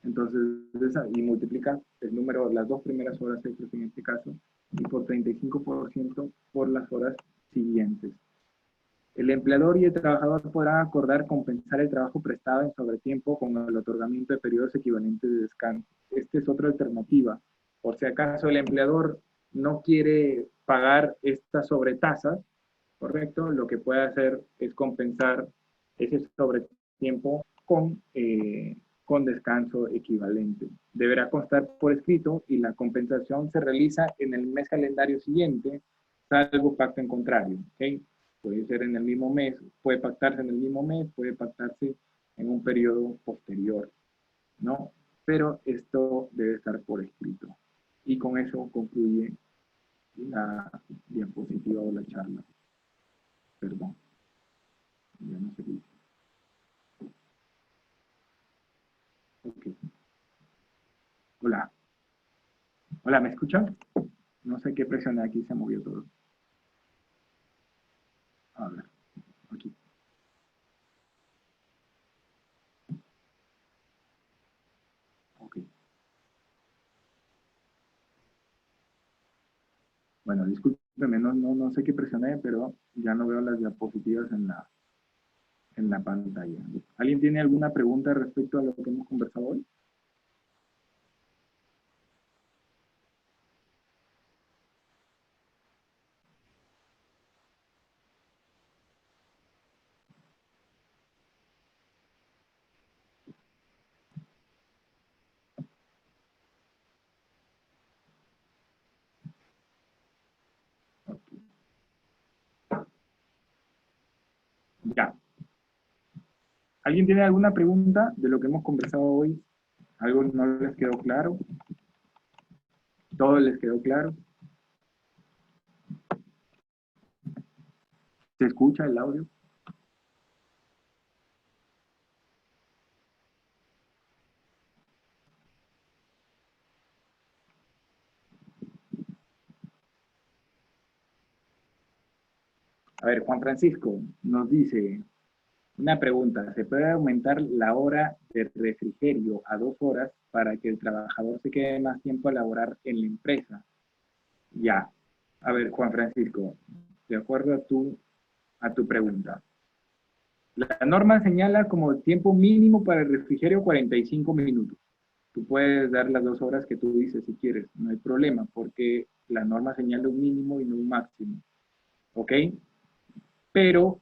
Entonces, y multiplica el número, las 2 primeras horas extras en este caso, y por 35% por las horas siguientes. El empleador y el trabajador podrán acordar compensar el trabajo prestado en sobretiempo con el otorgamiento de periodos equivalentes de descanso. Esta es otra alternativa. Por si acaso el empleador no quiere pagar estas sobretasas, ¿correcto? Lo que puede hacer es compensar ese sobretiempo con descanso equivalente. Deberá constar por escrito y la compensación se realiza en el mes calendario siguiente, salvo pacto en contrario. ¿Okay? Puede ser en el mismo mes, puede pactarse en el mismo mes, puede pactarse en un periodo posterior, ¿no? Pero esto debe estar por escrito. Y con eso concluye la diapositiva o la charla. Perdón, ya no sé qué. Ok. Hola. Hola, ¿me escuchan? No sé qué presioné aquí, se movió todo. A ver, aquí. Ok. Bueno, discúlpeme, no sé qué presioné, pero ya no veo las diapositivas en la pantalla. ¿Alguien tiene alguna pregunta respecto a lo que hemos conversado hoy? Ya. ¿Alguien tiene alguna pregunta de lo que hemos conversado hoy? ¿Algo no les quedó claro? ¿Todo les quedó claro? ¿Se escucha el audio? A ver, Juan Francisco nos dice, una pregunta, ¿se puede aumentar la hora de refrigerio a 2 horas para que el trabajador se quede más tiempo a laborar en la empresa? Ya. A ver, Juan Francisco, de acuerdo a tu pregunta. La norma señala como tiempo mínimo para el refrigerio 45 minutos. Tú puedes dar las 2 horas que tú dices si quieres, no hay problema, porque la norma señala un mínimo y no un máximo. ¿Ok? Pero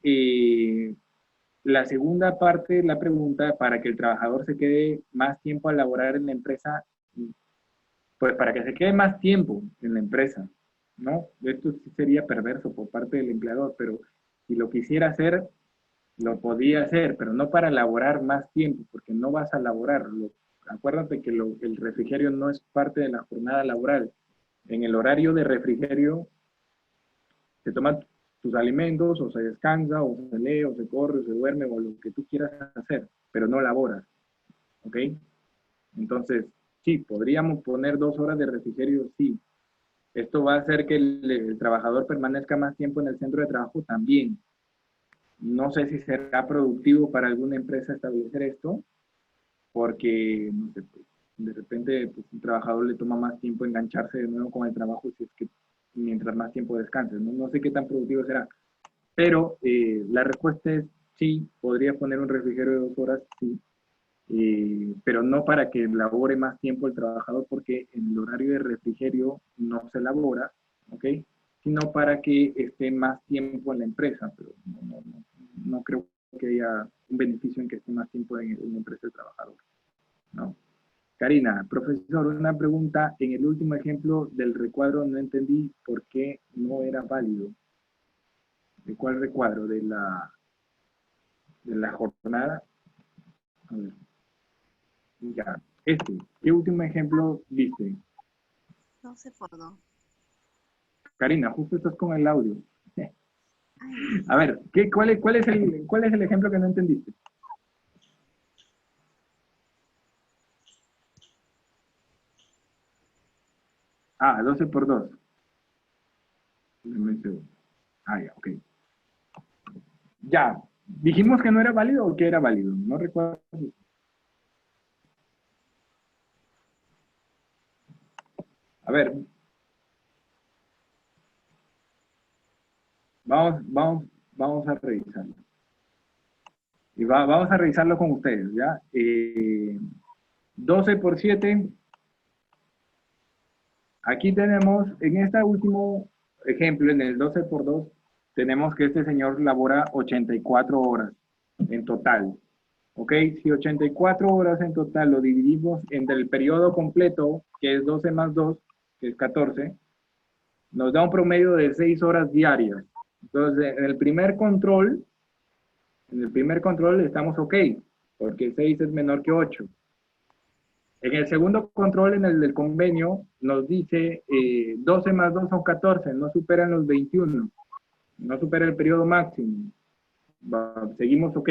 la segunda parte de la pregunta, para que el trabajador se quede más tiempo a laborar en la empresa, pues para que se quede más tiempo en la empresa, ¿no? Esto sí sería perverso por parte del empleador, pero si lo quisiera hacer, lo podía hacer, pero no para laborar más tiempo, porque no vas a laborar. Acuérdate que el refrigerio no es parte de la jornada laboral. En el horario de refrigerio se toman tus alimentos, o se descansa, o se lee, o se corre, o se duerme, o lo que tú quieras hacer, pero no laboras, ¿ok? Entonces, sí, podríamos poner 2 horas de refrigerio, sí. Esto va a hacer que el trabajador permanezca más tiempo en el centro de trabajo también. No sé si será productivo para alguna empresa establecer esto, porque no sé, pues, de repente pues, un trabajador le toma más tiempo engancharse de nuevo con el trabajo si es que mientras más tiempo descanse. No, no sé qué tan productivo será, pero la respuesta es sí, podría poner un refrigerio de 2 horas, sí, pero no para que labore más tiempo el trabajador, porque en el horario de refrigerio no se labora, ¿ok? Sino para que esté más tiempo en la empresa, pero no creo que haya un beneficio en que esté más tiempo en la empresa el trabajador, ¿no? Karina, profesor, una pregunta. En el último ejemplo del recuadro no entendí por qué no era válido. ¿De cuál recuadro? ¿De la jornada? A ver, ya. ¿Qué último ejemplo viste? 12 por 2. Karina, justo estás con el audio. Ay, A ver, ¿cuál es el ejemplo que no entendiste? Ah, 12 por 2. Ah, ya, ok. Ya, dijimos que no era válido o que era válido. No recuerdo. A ver, vamos a revisarlo. Y vamos a revisarlo con ustedes, ¿ya? 12 por 7. Aquí tenemos, en este último ejemplo, en el 12 por 2, tenemos que este señor labora 84 horas en total. ¿Ok? Si 84 horas en total lo dividimos entre el periodo completo, que es 12 más 2, que es 14, nos da un promedio de 6 horas diarias. Entonces, en el primer control estamos ok, porque 6 es menor que 8. En el segundo control, en el del convenio, nos dice 12 más 2 son 14, no superan los 21, no supera el periodo máximo. Seguimos ok.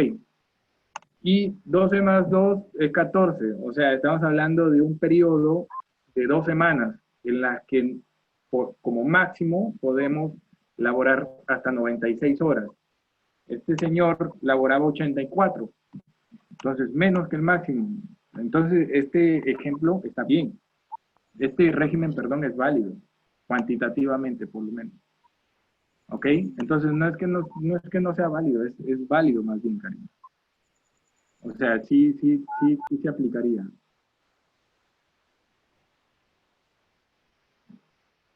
Y 12 más 2 es 14, o sea, estamos hablando de un periodo de 2 semanas en las que como máximo podemos laborar hasta 96 horas. Este señor laboraba 84, entonces menos que el máximo. Entonces, este ejemplo está bien. Este régimen, perdón, es válido, cuantitativamente por lo menos. ¿Ok? Entonces, no es que no sea válido, es válido más bien, cariño. O sea, sí se aplicaría.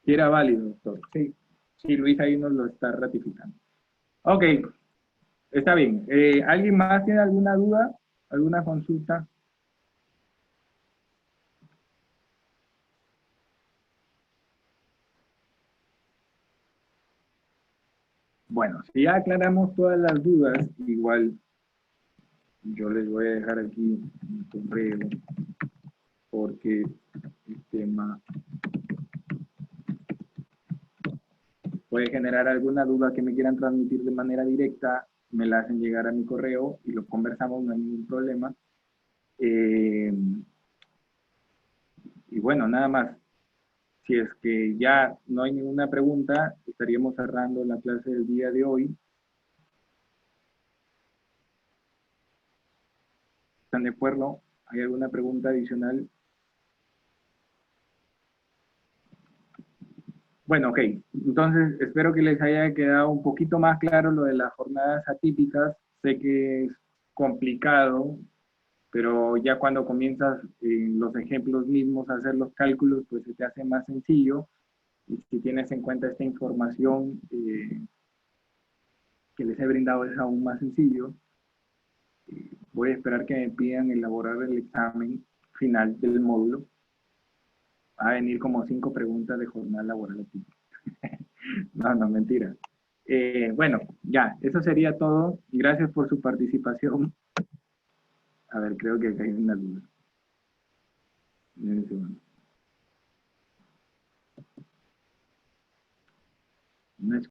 Sí era válido, doctor. Sí, sí, Luis ahí nos lo está ratificando. Ok, está bien. ¿Alguien más tiene alguna duda? ¿Alguna consulta? Bueno, si ya aclaramos todas las dudas, igual yo les voy a dejar aquí un correo porque el tema puede generar alguna duda que me quieran transmitir de manera directa, me la hacen llegar a mi correo y lo conversamos, no hay ningún problema. Eh, y bueno, nada más. Si es que ya no hay ninguna pregunta, estaríamos cerrando la clase del día de hoy. ¿Están de acuerdo? ¿Hay alguna pregunta adicional? Bueno, ok. Entonces, espero que les haya quedado un poquito más claro lo de las jornadas atípicas. Sé que es complicado, pero ya cuando comienzas los ejemplos mismos a hacer los cálculos, pues se te hace más sencillo. Y si tienes en cuenta esta información que les he brindado, es aún más sencillo. Voy a esperar que me pidan elaborar el examen final del módulo. Va a venir como 5 preguntas de jornada laboral aquí. No, no, mentira. Bueno, ya, eso sería todo. Gracias por su participación. A ver, creo que acá hay una duda. Un segundo. No es